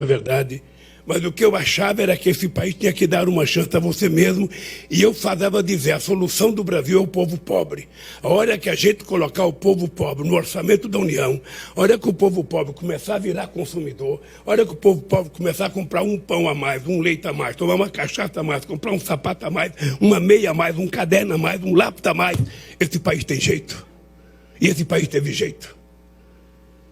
verdade, mas o que eu achava era que esse país tinha que dar uma chance a você mesmo, e eu fazia dizer, a solução do Brasil é o povo pobre. A hora que a gente colocar o povo pobre no orçamento da União, a hora que o povo pobre começar a virar consumidor, a hora que o povo pobre começar a comprar um pão a mais, um leite a mais, tomar uma cachaça a mais, comprar um sapato a mais, uma meia a mais, um caderno a mais, um lápis a mais, esse país tem jeito. E esse país teve jeito.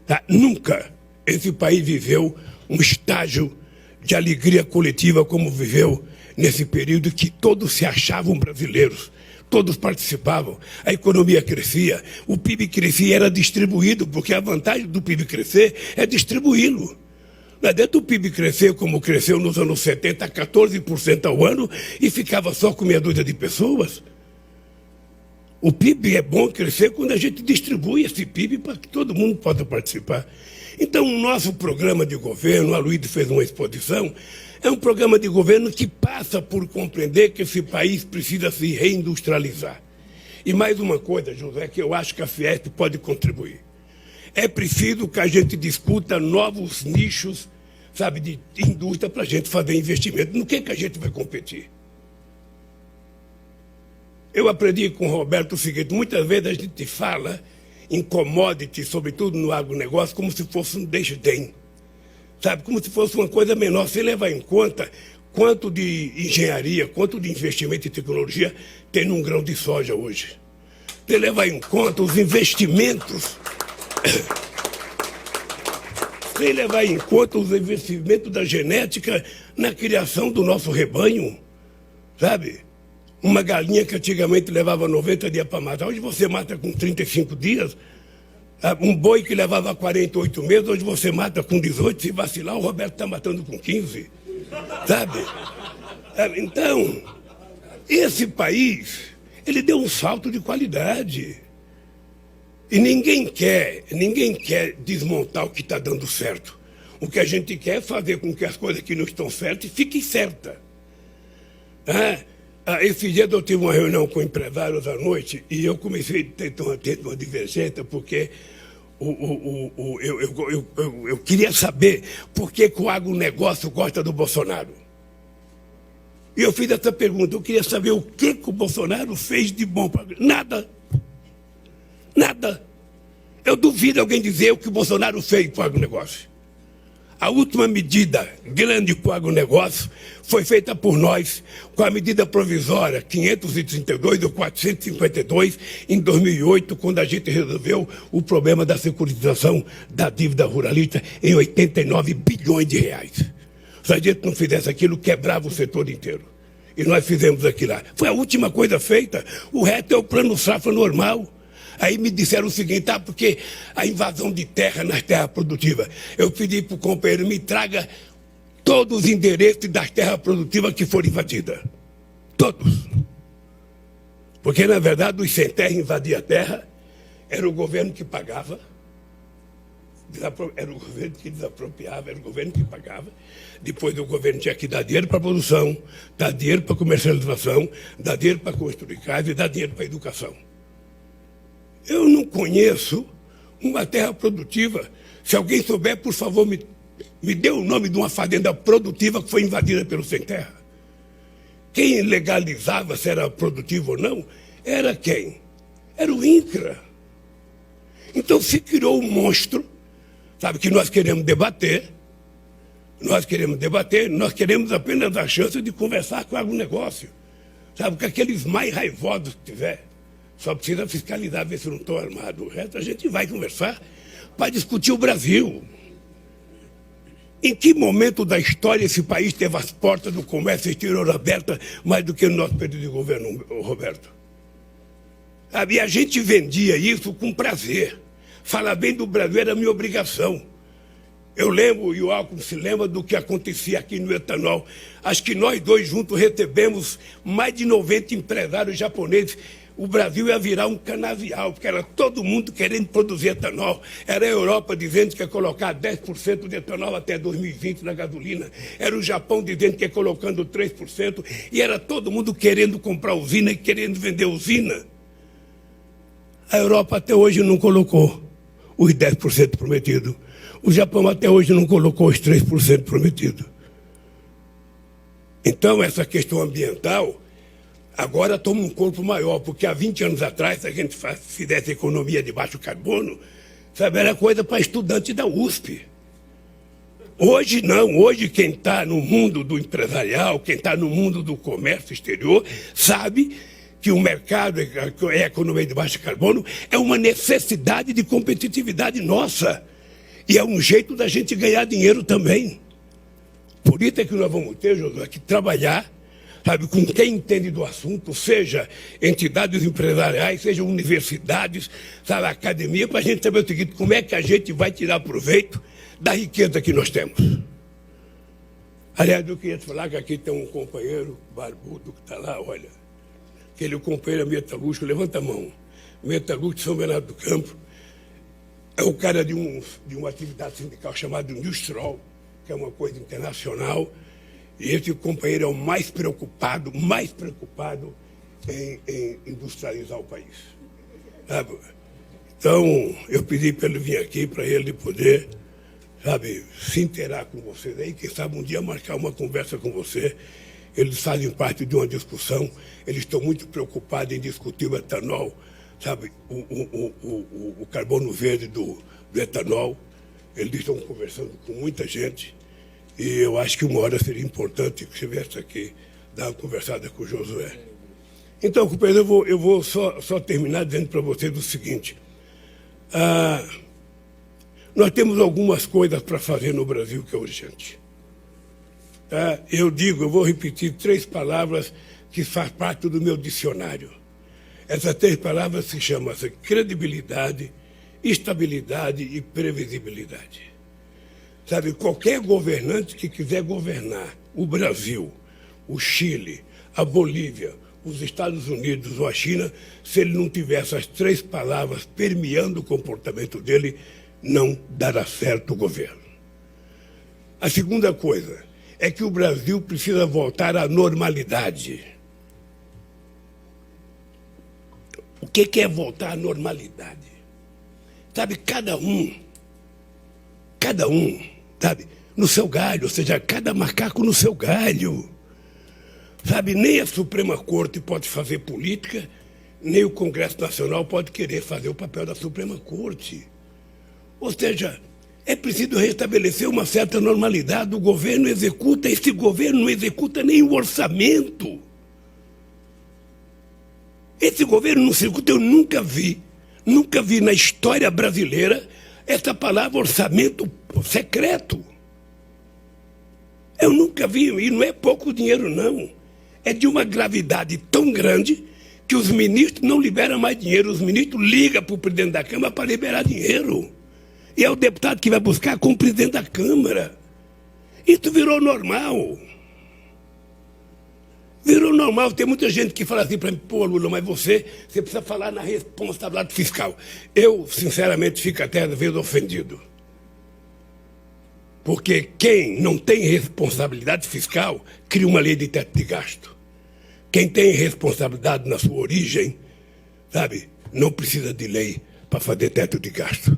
Tá? Nunca esse país viveu um estágio de alegria coletiva como viveu nesse período que todos se achavam brasileiros, todos participavam, a economia crescia, o PIB crescia e era distribuído, porque a vantagem do PIB crescer é distribuí-lo. Não adianta o PIB crescer como cresceu nos anos 70, 14% ao ano, e ficava só com meia dúzia de pessoas. O PIB é bom crescer quando a gente distribui esse PIB para que todo mundo possa participar. Então, o nosso programa de governo, a Luísa fez uma exposição, é um programa de governo que passa por compreender que esse país precisa se reindustrializar. E mais uma coisa, José, que eu acho que a Fiesp pode contribuir. É preciso que a gente discuta novos nichos, sabe, de indústria para a gente fazer investimento. No que a gente vai competir? Eu aprendi com o Roberto o seguinte, muitas vezes a gente fala em commodities, sobretudo no agronegócio, como se fosse um desdém, sabe? Como se fosse uma coisa menor, sem levar em conta quanto de engenharia, quanto de investimento em tecnologia tem num grão de soja hoje. Sem levar em conta os investimentos, sem levar em conta os investimentos da genética na criação do nosso rebanho, sabe? Uma galinha que antigamente levava 90 dias para matar, hoje você mata com 35 dias. Um boi que levava 48 meses, hoje você mata com 18. Se vacilar, o Roberto está matando com 15. Sabe? Então, esse país, ele deu um salto de qualidade. E ninguém quer desmontar o que está dando certo. O que a gente quer é fazer com que as coisas que não estão certas fiquem certas. Esse dia eu tive uma reunião com empresários à noite e eu comecei a ter uma divergência porque eu queria saber por que o agronegócio gosta do Bolsonaro. E eu fiz essa pergunta, eu queria saber o que o Bolsonaro fez de bom para nada. Nada. Eu duvido alguém dizer o que o Bolsonaro fez para o agronegócio. A última medida grande para o agronegócio foi feita por nós com a medida provisória 532 ou 452 em 2008, quando a gente resolveu o problema da securitização da dívida ruralista em 89 bilhões de reais. Se a gente não fizesse aquilo, quebrava o setor inteiro. E nós fizemos aquilo lá. Foi a última coisa feita. O resto é o plano safra normal. Aí me disseram o seguinte, porque a invasão de terra nas terras produtivas. Eu pedi para o companheiro, me traga todos os endereços das terras produtivas que foram invadidas. Todos. Porque, na verdade, os sem terra invadiam a terra, era o governo que pagava, era o governo que desapropriava, era o governo que pagava. Depois o governo tinha que dar dinheiro para a produção, dar dinheiro para a comercialização, dar dinheiro para construir casa e dar dinheiro para a educação. Eu não conheço uma terra produtiva. Se alguém souber, por favor, me dê o nome de uma fazenda produtiva que foi invadida pelo sem terra. Quem legalizava se era produtivo ou não, era quem? Era o INCRA. Então se criou um monstro, sabe, que nós queremos debater, nós queremos apenas a chance de conversar com o agronegócio, sabe, com aqueles mais raivosos que tiver. Só precisa fiscalizar, ver se não estão armados. O resto a gente vai conversar para discutir o Brasil. Em que momento da história esse país teve as portas do comércio exterior abertas mais do que no nosso período de governo, Roberto? E a gente vendia isso com prazer. Falar bem do Brasil era minha obrigação. Eu lembro, e o Alckmin se lembra do que acontecia aqui no etanol. Acho que nós dois juntos recebemos mais de 90 empresários japoneses. O Brasil ia virar um canavial, porque era todo mundo querendo produzir etanol. Era a Europa dizendo que ia colocar 10% de etanol até 2020 na gasolina. Era o Japão dizendo que ia colocando 3%. E era todo mundo querendo comprar usina e querendo vender usina. A Europa até hoje não colocou os 10% prometidos. O Japão até hoje não colocou os 3% prometido. Então, essa questão ambiental agora toma um corpo maior, porque há 20 anos atrás, se a gente fizesse economia de baixo carbono, sabe, era coisa para estudante da USP. Hoje não, hoje quem está no mundo do empresarial, quem está no mundo do comércio exterior, sabe que o mercado e a economia de baixo carbono é uma necessidade de competitividade nossa. E é um jeito da gente ganhar dinheiro também. Por isso é que nós vamos ter, Josué, que trabalhar, sabe, com quem entende do assunto, seja entidades empresariais, seja universidades, sabe, academia, para a gente saber o seguinte, como é que a gente vai tirar proveito da riqueza que nós temos. Aliás, eu queria te falar que aqui tem um companheiro barbudo que está lá, olha, aquele companheiro é metalúrgico, levanta a mão, metalúrgico de São Bernardo do Campo, é o cara de uma atividade sindical chamada Industrial, que é uma coisa internacional, e esse companheiro é o mais preocupado em industrializar o país. Sabe? Então, eu pedi para ele vir aqui, para ele poder, sabe, se inteirar com vocês aí, quem sabe um dia marcar uma conversa com você. Eles fazem parte de uma discussão, eles estão muito preocupados em discutir o etanol, sabe, o carbono verde do etanol. Eles estão conversando com muita gente e eu acho que uma hora seria importante que você viesse aqui dar uma conversada com o Josué. Então, companheiro, eu vou só terminar dizendo para vocês o seguinte. Nós temos algumas coisas para fazer no Brasil que é urgente. Eu vou repetir 3 palavras que fazem parte do meu dicionário. Essas 3 palavras se chamam credibilidade, estabilidade e previsibilidade. Sabe, qualquer governante que quiser governar o Brasil, o Chile, a Bolívia, os Estados Unidos ou a China, se ele não tiver essas 3 palavras permeando o comportamento dele, não dará certo o governo. A segunda coisa é que o Brasil precisa voltar à normalidade. O que é voltar à normalidade? Sabe, cada um, sabe, no seu galho, ou seja, cada macaco no seu galho. Sabe, nem a Suprema Corte pode fazer política, nem o Congresso Nacional pode querer fazer o papel da Suprema Corte. Ou seja, é preciso restabelecer uma certa normalidade. O governo executa, esse governo não executa nem o orçamento. Esse governo não executa, eu nunca vi na história brasileira essa palavra orçamento secreto. Eu nunca vi, e não é pouco dinheiro, não. É de uma gravidade tão grande que os ministros não liberam mais dinheiro. Os ministros ligam para o presidente da Câmara para liberar dinheiro. E é o deputado que vai buscar com o presidente da Câmara. Isso virou normal. Virou normal. Tem muita gente que fala assim para mim, pô, Lula, mas você precisa falar na responsabilidade fiscal. Eu, sinceramente, fico até às vezes ofendido. Porque quem não tem responsabilidade fiscal cria uma lei de teto de gasto. Quem tem responsabilidade na sua origem, sabe, não precisa de lei para fazer teto de gasto.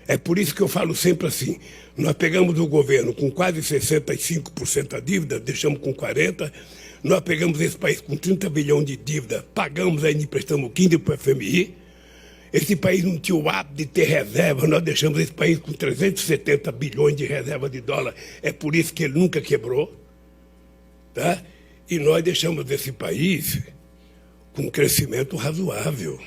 É por isso que eu falo sempre assim, nós pegamos o governo com quase 65% da dívida, deixamos com 40%, nós pegamos esse país com 30 bilhões de dívida, pagamos ainda, emprestamos 15 para o FMI, esse país não tinha o hábito de ter reserva, nós deixamos esse país com 370 bilhões de reserva de dólar, é por isso que ele nunca quebrou, tá? E nós deixamos esse país com um crescimento razoável.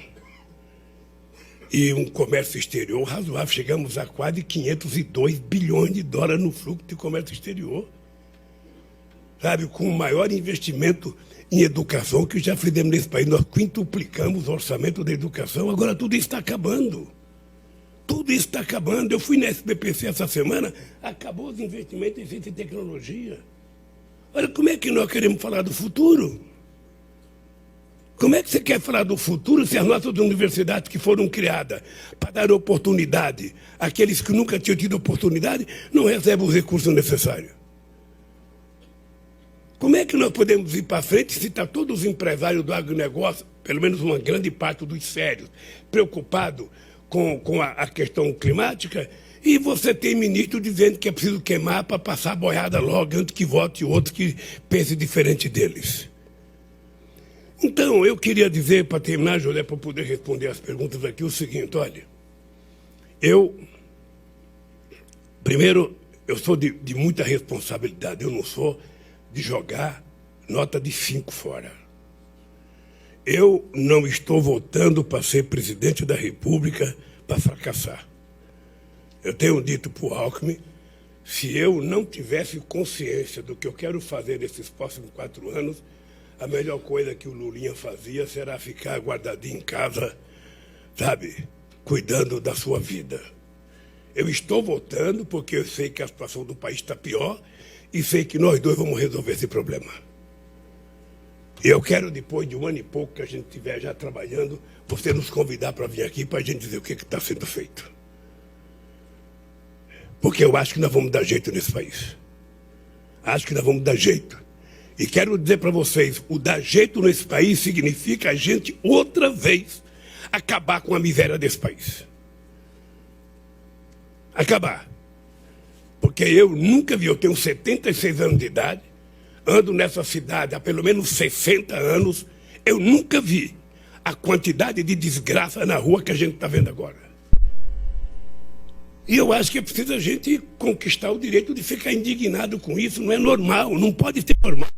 E um comércio exterior razoável. Chegamos a quase 502 bilhões de dólares no fluxo de comércio exterior. Sabe, com o maior investimento em educação que já fizemos nesse país. Nós quintuplicamos o orçamento da educação, agora tudo isso está acabando. Tudo isso está acabando. Eu fui na SBPC essa semana, acabou os investimentos em ciência e tecnologia. Olha, como é que nós queremos falar do futuro? Como é que você quer falar do futuro se as nossas universidades que foram criadas para dar oportunidade àqueles que nunca tinham tido oportunidade não recebem os recursos necessários? Como é que nós podemos ir para frente se está todos os empresários do agronegócio, pelo menos uma grande parte dos sérios, preocupados com a questão climática, E você tem ministro dizendo que é preciso queimar para passar a boiada logo antes que vote outro que pense diferente deles. Então, eu queria dizer, para terminar, José, para poder responder as perguntas aqui, o seguinte, olha, primeiro, eu sou de muita responsabilidade, eu não sou de jogar nota de 5 fora. Eu não estou votando para ser presidente da República para fracassar. Eu tenho dito para o Alckmin, se eu não tivesse consciência do que eu quero fazer nesses próximos 4 anos, a melhor coisa que o Lulinha fazia será ficar guardadinho em casa, sabe, cuidando da sua vida. Eu estou votando porque eu sei que a situação do país está pior e sei que nós dois vamos resolver esse problema. E eu quero, depois de 1 ano e pouco que a gente estiver já trabalhando, você nos convidar para vir aqui para a gente dizer o que está sendo feito. Porque eu acho que nós vamos dar jeito nesse país. Acho que nós vamos dar jeito. E quero dizer para vocês, o dar jeito nesse país significa a gente, outra vez, acabar com a miséria desse país. Acabar. Porque eu nunca vi, eu tenho 76 anos de idade, ando nessa cidade há pelo menos 60 anos, eu nunca vi a quantidade de desgraça na rua que a gente está vendo agora. E eu acho que é preciso a gente conquistar o direito de ficar indignado com isso. Não é normal, não pode ser normal.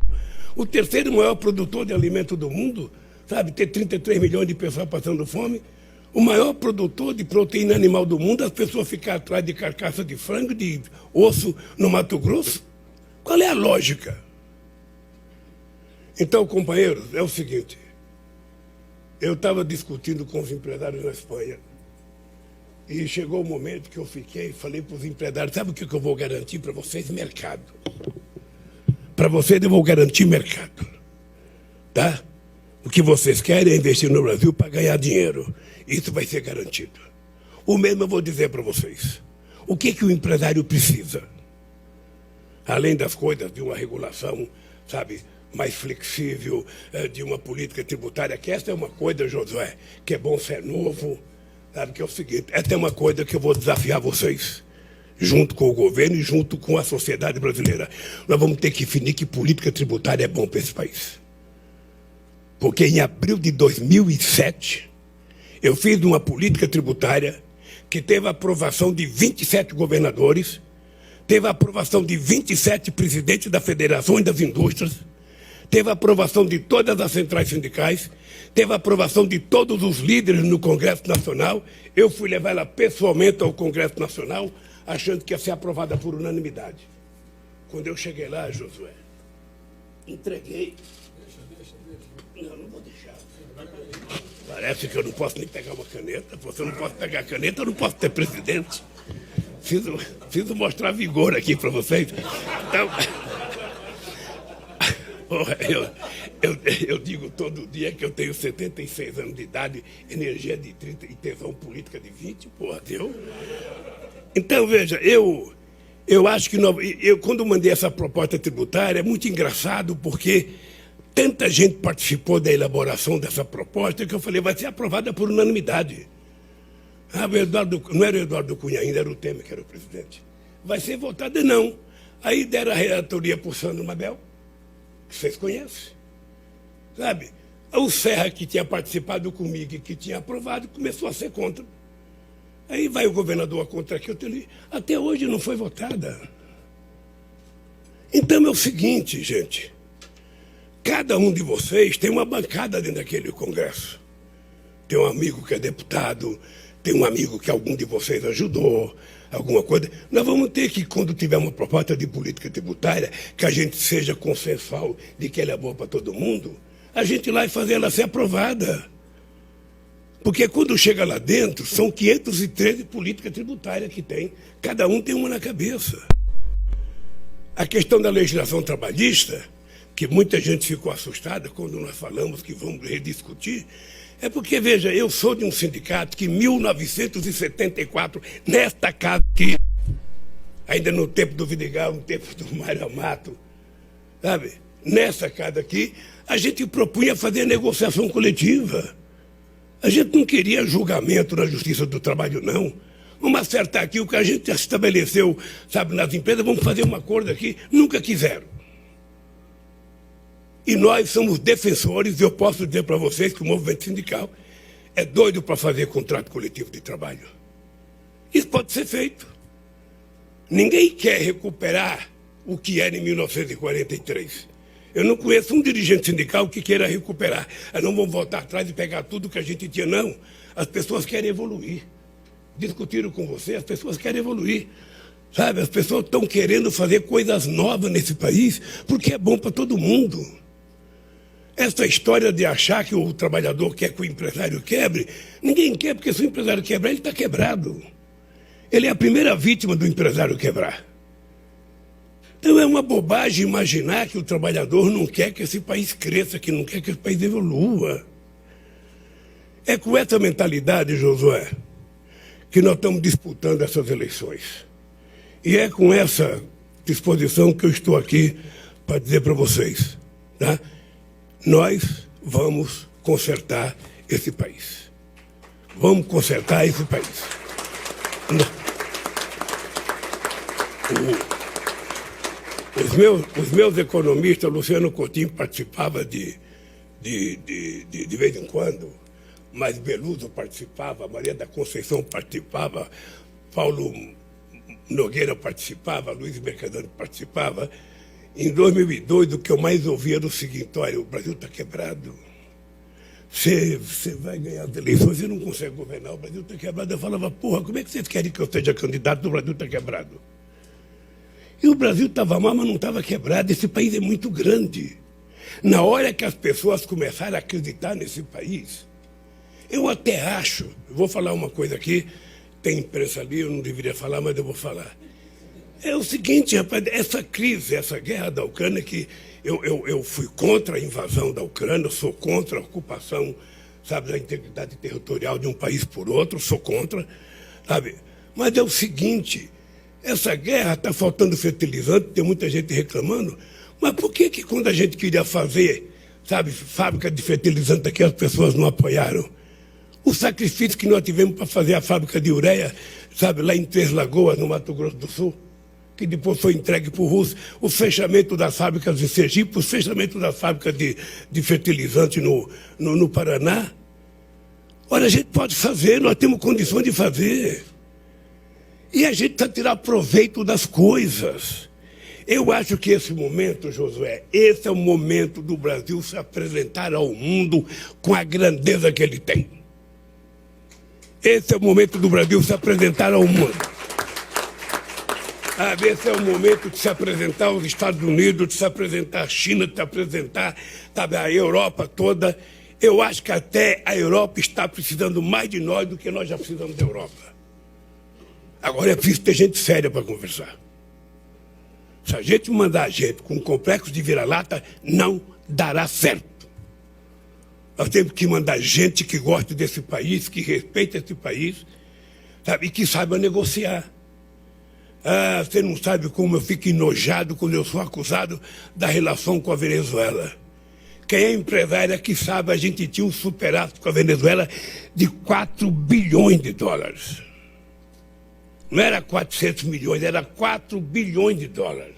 O terceiro maior produtor de alimento do mundo, sabe, ter 33 milhões de pessoas passando fome. O maior produtor de proteína animal do mundo, as pessoas ficam atrás de carcaça de frango, de osso no Mato Grosso. Qual é a lógica? Então, companheiros, é o seguinte. Eu estava discutindo com os empresários na Espanha. E chegou o momento que eu falei para os empresários, sabe o que eu vou garantir para vocês? Mercado. Para vocês eu vou garantir mercado. Tá? O que vocês querem é investir no Brasil para ganhar dinheiro. Isso vai ser garantido. O mesmo eu vou dizer para vocês. O que o empresário precisa? Além das coisas de uma regulação, sabe, mais flexível, de uma política tributária, que essa é uma coisa, Josué, que é bom ser novo. Sabe, que é o seguinte, essa é uma coisa que eu vou desafiar vocês, junto com o governo e junto com a sociedade brasileira. Nós vamos ter que definir que política tributária é bom para esse país. Porque em abril de 2007, eu fiz uma política tributária que teve a aprovação de 27 governadores, teve a aprovação de 27 presidentes da Federação e das Indústrias, teve a aprovação de todas as centrais sindicais, teve a aprovação de todos os líderes no Congresso Nacional. Eu fui levar ela pessoalmente ao Congresso Nacional, achando que ia ser aprovada por unanimidade. Quando eu cheguei lá, Josué, entreguei. Não vou deixar. Parece que eu não posso nem pegar uma caneta. Se eu não posso pegar a caneta, eu não posso ter presidente. Preciso mostrar vigor aqui para vocês. Então, eu digo todo dia que eu tenho 76 anos de idade, energia de 30 e tesão política de 20, porra, deu. Então, veja, eu acho que quando mandei essa proposta tributária, é muito engraçado, porque tanta gente participou da elaboração dessa proposta que eu falei, vai ser aprovada por unanimidade. Não era o Eduardo Cunha ainda, era o Temer que era o presidente. Vai ser votada, não. Aí deram a relatoria para o Sandro Mabel, que vocês conhecem, sabe? O Serra, que tinha participado comigo e que tinha aprovado, começou a ser contra. Aí vai o governador contra aqui, até hoje não foi votada. Então é o seguinte, gente, cada um de vocês tem uma bancada dentro daquele Congresso. Tem um amigo que é deputado, tem um amigo que algum de vocês ajudou, alguma coisa. Nós vamos ter que, quando tiver uma proposta de política tributária, que a gente seja consensual de que ela é boa para todo mundo, a gente ir lá e fazer ela ser aprovada. Porque quando chega lá dentro, são 513 políticas tributárias que tem. Cada um tem uma na cabeça. A questão da legislação trabalhista, que muita gente ficou assustada quando nós falamos que vamos rediscutir, é porque, veja, eu sou de um sindicato que em 1974, nesta casa aqui, ainda no tempo do Vidigal, no tempo do Mário Amato, sabe? Nessa casa aqui, a gente propunha fazer negociação coletiva. A gente não queria julgamento na Justiça do Trabalho, não. Vamos acertar aqui o que a gente estabeleceu, sabe, nas empresas, vamos fazer um acordo aqui. Nunca quiseram. E nós somos defensores, e eu posso dizer para vocês que o movimento sindical é doido para fazer contrato coletivo de trabalho. Isso pode ser feito. Ninguém quer recuperar o que era em 1943. Eu não conheço um dirigente sindical que queira recuperar. Não vão voltar atrás e pegar tudo que a gente tinha, não. As pessoas querem evoluir. Discutiram com você, as pessoas querem evoluir. Sabe, as pessoas estão querendo fazer coisas novas nesse país, porque é bom para todo mundo. Essa história de achar que o trabalhador quer que o empresário quebre, ninguém quer, porque se o empresário quebrar, ele está quebrado. Ele é a primeira vítima do empresário quebrar. Então é uma bobagem imaginar que o trabalhador não quer que esse país cresça, que não quer que esse país evolua. É com essa mentalidade, Josué, que nós estamos disputando essas eleições. E é com essa disposição que eu estou aqui para dizer para vocês, tá? Nós vamos consertar esse país. Vamos consertar esse país. Os meus economistas, Luciano Coutinho participava de vez em quando, mas Beluso participava, Maria da Conceição participava, Paulo Nogueira participava, Luiz Mercadante participava. Em 2002, o que eu mais ouvia era o seguinte: olha, o Brasil está quebrado. Você vai ganhar as eleições e não consegue governar, o Brasil está quebrado. Eu falava, porra, como é que vocês querem que eu seja candidato? O Brasil está quebrado. E o Brasil estava mal, mas não estava quebrado. Esse país é muito grande. Na hora que as pessoas começaram a acreditar nesse país, eu até acho, vou falar uma coisa aqui, tem imprensa ali, eu não deveria falar, mas eu vou falar. É o seguinte, rapaz, essa crise, essa guerra da Ucrânia, que eu fui contra a invasão da Ucrânia, sou contra a ocupação, sabe, da integridade territorial de um país por outro, sou contra, sabe? Mas é o seguinte, essa guerra está faltando fertilizante, tem muita gente reclamando, mas por que quando a gente queria fazer, sabe, fábrica de fertilizante aqui, as pessoas não apoiaram? O sacrifício que nós tivemos para fazer a fábrica de ureia, sabe, lá em Três Lagoas, no Mato Grosso do Sul, que depois foi entregue para o Russo, o fechamento das fábricas de Sergipe, o fechamento das fábricas de fertilizante no Paraná. Olha, a gente pode fazer, nós temos condições de fazer. E a gente está tirando proveito das coisas. Eu acho que esse momento, Josué, esse é o momento do Brasil se apresentar ao mundo com a grandeza que ele tem. Esse é o momento do Brasil se apresentar ao mundo. Esse é o momento de se apresentar aos Estados Unidos, de se apresentar à China, de se apresentar, sabe, à Europa toda. Eu acho que até a Europa está precisando mais de nós do que nós já precisamos da Europa. Agora é preciso ter gente séria para conversar. Se a gente mandar gente com um complexo de vira-lata, não dará certo. Nós temos que mandar gente que goste desse país, que respeite esse país, sabe, e que saiba negociar. Você não sabe como eu fico enojado quando eu sou acusado da relação com a Venezuela. Quem é empresário é que sabe, a gente tinha um superávit com a Venezuela de 4 bilhões de dólares. Não era 400 milhões, era 4 bilhões de dólares.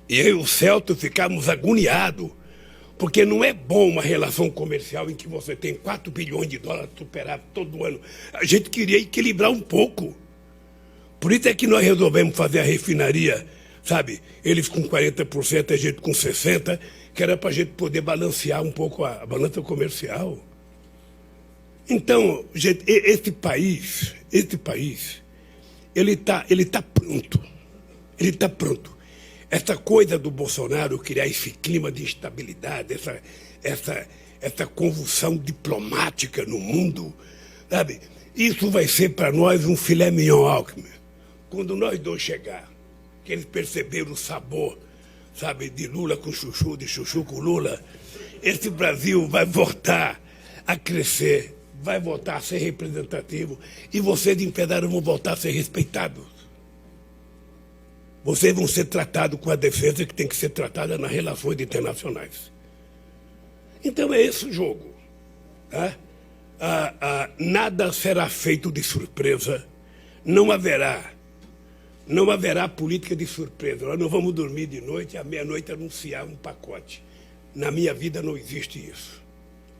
E eu e o Celto ficamos agoniados, porque não é bom uma relação comercial em que você tem 4 bilhões de dólares superávit todo ano. A gente queria equilibrar um pouco. Por isso é que nós resolvemos fazer a refinaria, sabe? Eles com 40%, a gente com 60%, que era para a gente poder balancear um pouco a balança comercial. Então, gente, esse país, ele tá pronto. Ele está pronto. Essa coisa do Bolsonaro criar esse clima de instabilidade, essa convulsão diplomática no mundo, sabe? Isso vai ser para nós um filé mignon Alckmin. Quando nós dois chegar, que eles perceberam o sabor, sabe, de Lula com Chuchu, de Chuchu com Lula, esse Brasil vai voltar a crescer, vai voltar a ser representativo e vocês de empresários vão voltar a ser respeitados. Vocês vão ser tratados com a defesa que tem que ser tratada nas relações internacionais. Então é esse o jogo. Tá? nada será feito de surpresa, não haverá política de surpresa. Nós não vamos dormir de noite e à meia-noite anunciar um pacote. Na minha vida não existe isso.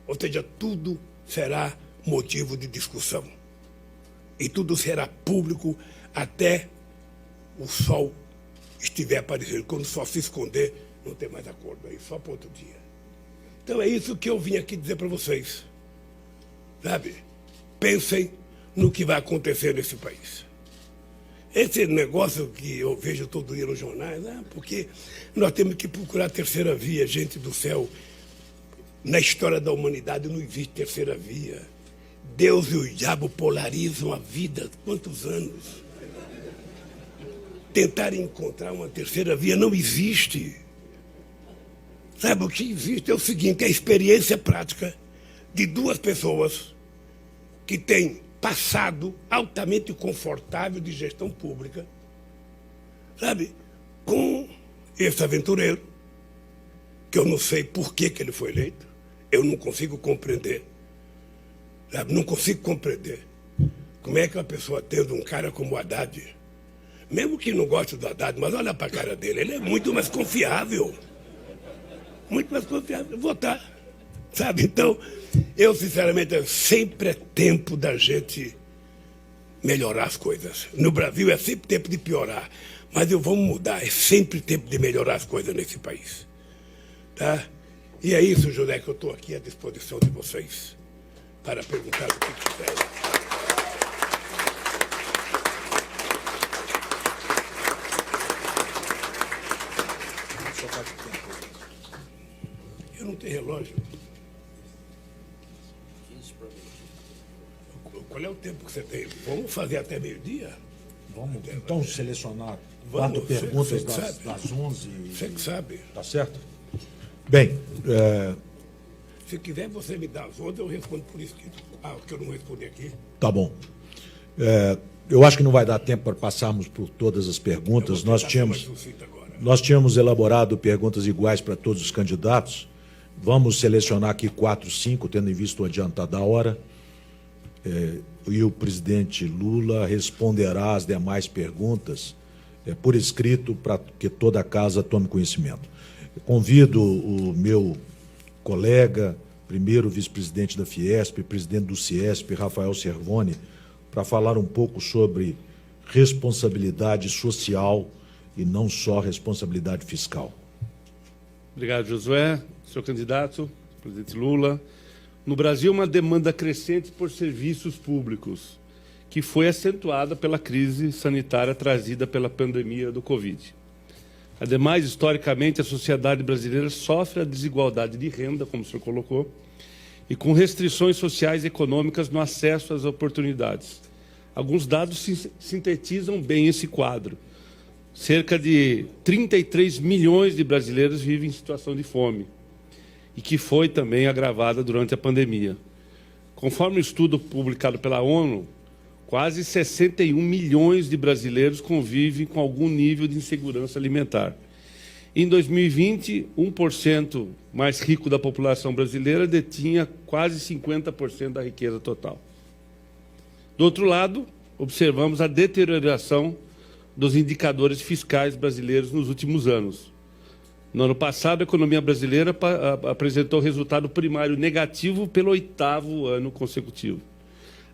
Ou seja, tudo será motivo de discussão. E tudo será público até o sol estiver aparecendo. Quando o sol se esconder, não tem mais acordo aí, só para outro dia. Então é isso que eu vim aqui dizer para vocês. Sabe? Pensem no que vai acontecer nesse país. Esse negócio que eu vejo todo dia nos jornais, porque nós temos que procurar a terceira via, gente do céu. Na história da humanidade não existe terceira via. Deus e o diabo polarizam a vida. Quantos anos? Tentar encontrar uma terceira via não existe. Sabe, o que existe é o seguinte, é a experiência prática de duas pessoas que têm passado altamente confortável de gestão pública, sabe, com esse aventureiro, que eu não sei por que ele foi eleito, eu não consigo compreender, sabe, não consigo compreender como é que uma pessoa tendo um cara como o Haddad, mesmo que não goste do Haddad, mas olha para a cara dele, ele é muito mais confiável, votar. Sabe? Então, eu, sinceramente, sempre é tempo da gente melhorar as coisas. No Brasil é sempre tempo de piorar, mas vamos mudar, é sempre tempo de melhorar as coisas nesse país. Tá? E é isso, José, que eu estou aqui à disposição de vocês para perguntar o que quiserem. Eu não tenho relógio. Qual é o tempo que você tem? Vamos fazer até meio-dia? Vamos então selecionar 4 perguntas das 11. Você que sabe. Tá certo? Bem, se quiser você me dá as 11, eu respondo por escrito. Que eu não respondi aqui. Tá bom. Eu acho que não vai dar tempo para passarmos por todas as perguntas. Nós tínhamos elaborado perguntas iguais para todos os candidatos. Vamos selecionar aqui 4, 5, tendo em vista o adiantado da hora. E o presidente Lula responderá às demais perguntas por escrito para que toda a casa tome conhecimento. Eu convido o meu colega, primeiro vice-presidente da Fiesp, presidente do Ciesp, Rafael Cervoni, para falar um pouco sobre responsabilidade social e não só responsabilidade fiscal. Obrigado, Josué. Senhor candidato, presidente Lula. No Brasil, uma demanda crescente por serviços públicos, que foi acentuada pela crise sanitária trazida pela pandemia do Covid. Ademais, historicamente, a sociedade brasileira sofre a desigualdade de renda, como o senhor colocou, e com restrições sociais e econômicas no acesso às oportunidades. Alguns dados sintetizam bem esse quadro. Cerca de 33 milhões de brasileiros vivem em situação de fome, e que foi também agravada durante a pandemia. Conforme o estudo publicado pela ONU, quase 61 milhões de brasileiros convivem com algum nível de insegurança alimentar. Em 2020, 1% mais rico da população brasileira detinha quase 50% da riqueza total. Do outro lado, observamos a deterioração dos indicadores fiscais brasileiros nos últimos anos. No ano passado, a economia brasileira apresentou resultado primário negativo pelo 8º ano consecutivo.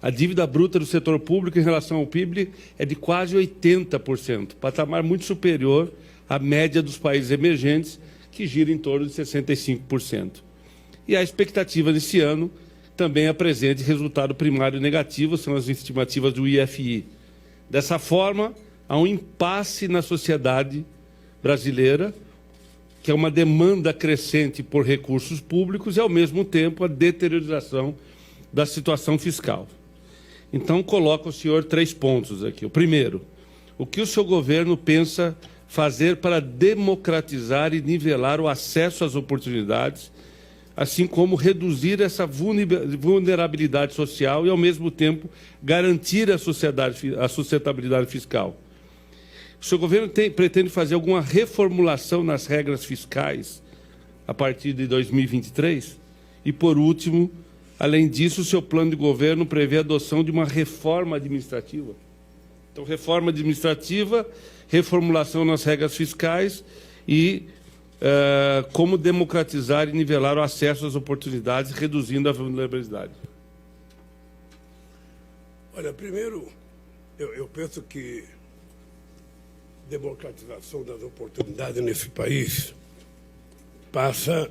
A dívida bruta do setor público em relação ao PIB é de quase 80%, patamar muito superior à média dos países emergentes, que gira em torno de 65%. E a expectativa desse ano também apresente resultado primário negativo, são as estimativas do IFI. Dessa forma, há um impasse na sociedade brasileira, que é uma demanda crescente por recursos públicos e, ao mesmo tempo, a deterioração da situação fiscal. Então, coloco ao senhor 3 pontos aqui. O primeiro, o que o seu governo pensa fazer para democratizar e nivelar o acesso às oportunidades, assim como reduzir essa vulnerabilidade social e, ao mesmo tempo, garantir a sustentabilidade fiscal? O seu governo pretende fazer alguma reformulação nas regras fiscais a partir de 2023? E, por último, Além disso, o seu plano de governo prevê a adoção de uma reforma administrativa. Então, reforma administrativa, reformulação nas regras fiscais e como democratizar e nivelar o acesso às oportunidades, reduzindo a vulnerabilidade. Olha, primeiro, eu penso que democratização das oportunidades nesse país passa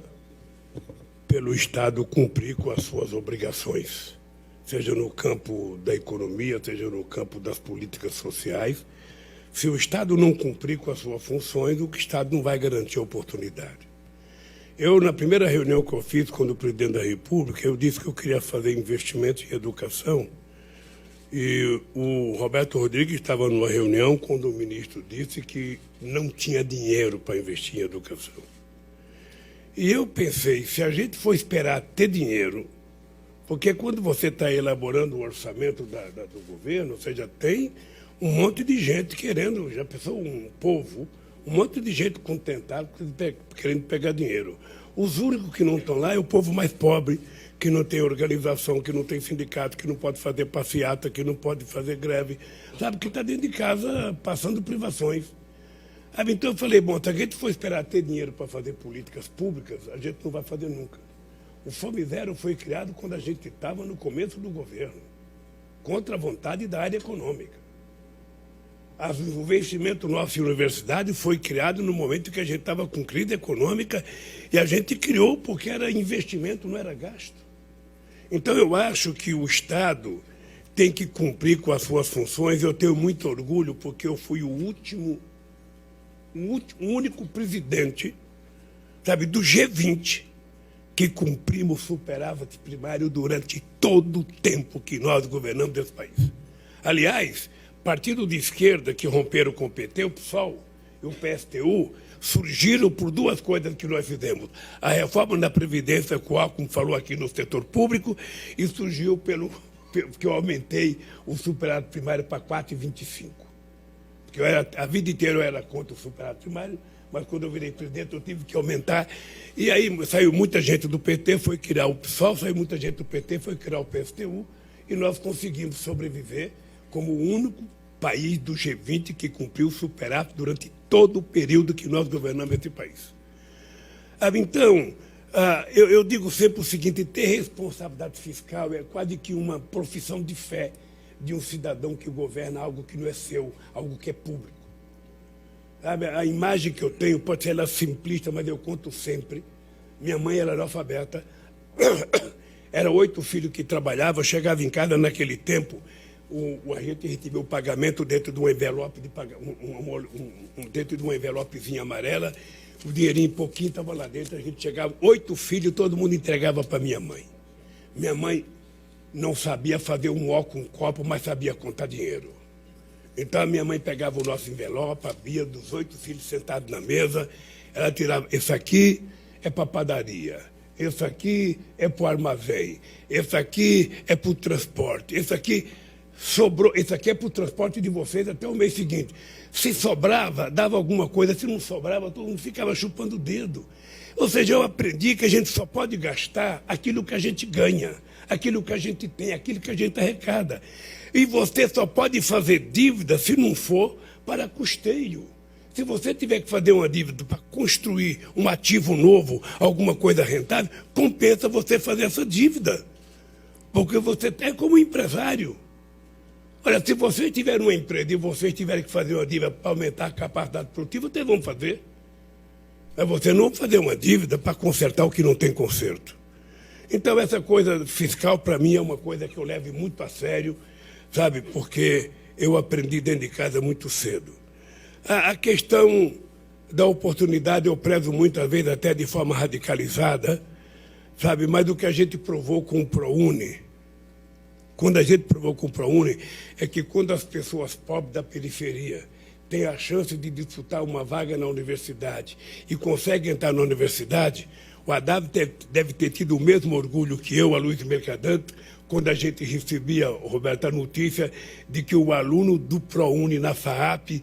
pelo Estado cumprir com as suas obrigações, seja no campo da economia, seja no campo das políticas sociais. Se o Estado não cumprir com as suas funções, o Estado não vai garantir a oportunidade. Eu, na primeira reunião que eu fiz com o presidente da República, eu disse que eu queria fazer investimentos em educação. E o Roberto Rodrigues estava numa reunião quando o ministro disse que não tinha dinheiro para investir em educação. E eu pensei, se a gente for esperar ter dinheiro, porque quando você está elaborando o orçamento do governo, você já tem um monte de gente querendo, já pensou um povo, um monte de gente contentado, querendo pegar dinheiro. Os únicos que não estão lá é o povo mais pobre, que não tem organização, que não tem sindicato, que não pode fazer passeata, que não pode fazer greve, sabe, que está dentro de casa passando privações. Então eu falei, bom, se a gente for esperar ter dinheiro para fazer políticas públicas, a gente não vai fazer nunca. O Fome Zero foi criado quando a gente estava no começo do governo, contra a vontade da área econômica. O investimento nosso em universidade foi criado no momento que a gente estava com crise econômica e a gente criou porque era investimento, não era gasto. Então eu acho que o Estado tem que cumprir com as suas funções. Eu tenho muito orgulho porque eu fui o único presidente, sabe, do G20 que cumprimos o superávit primário durante todo o tempo que nós governamos esse país. Aliás, partido de esquerda que romperam com o PT, o PSOL e o PSTU, surgiram por duas coisas que nós fizemos. A reforma da Previdência, que o Alckmin falou aqui no setor público, e surgiu pelo que eu aumentei o superávit primário para 4,25. Porque a vida inteira eu era contra o superávit primário, mas quando eu virei presidente eu tive que aumentar. E aí saiu muita gente do PT, foi criar o PSOL, saiu muita gente do PT, foi criar o PSTU, e nós conseguimos sobreviver como o único país do G20 que cumpriu o superávit durante todo o período que nós governamos esse país. Então, eu digo sempre o seguinte, ter responsabilidade fiscal é quase que uma profissão de fé de um cidadão que governa algo que não é seu, algo que é público. Sabe, a imagem que eu tenho pode ser ela simplista, mas eu conto sempre. Minha mãe era analfabeta, era 8 filhos que trabalhavam, chegava em casa naquele tempo, a gente recebeu o pagamento dentro de um envelope, dentro de uma envelopezinha amarela, o dinheirinho pouquinho estava lá dentro, a gente chegava, 8 filhos, todo mundo entregava para minha mãe. Minha mãe não sabia fazer um ó com um copo, mas sabia contar dinheiro. Então a minha mãe pegava o nosso envelope, abria dos 8 filhos sentados na mesa, ela tirava, esse aqui é para a padaria, esse aqui é para o armazém, esse aqui é para o transporte, esse aqui sobrou, esse aqui é para o transporte de vocês até o mês seguinte. Se sobrava, dava alguma coisa, se não sobrava, todo mundo ficava chupando o dedo. Ou seja, eu aprendi que a gente só pode gastar aquilo que a gente ganha, aquilo que a gente tem, aquilo que a gente arrecada. E você só pode fazer dívida se não for para custeio. Se você tiver que fazer uma dívida para construir um ativo novo, alguma coisa rentável, compensa você fazer essa dívida. Porque você é como empresário. Olha, se vocês tiverem uma empresa e vocês tiverem que fazer uma dívida para aumentar a capacidade produtiva, vocês vão fazer. Mas você não vai fazer uma dívida para consertar o que não tem conserto. Então, essa coisa fiscal, para mim, é uma coisa que eu levo muito a sério, sabe? Porque eu aprendi dentro de casa muito cedo. A questão da oportunidade eu prezo muitas vezes até de forma radicalizada, sabe? Mas o que a gente provou com o ProUni, quando a gente provou com o ProUni, é que quando as pessoas pobres da periferia têm a chance de disputar uma vaga na universidade e conseguem entrar na universidade, o Haddad deve ter tido o mesmo orgulho que eu, a Luiz Mercadante, quando a gente recebia, Roberto, a notícia de que o aluno do ProUni na FAAP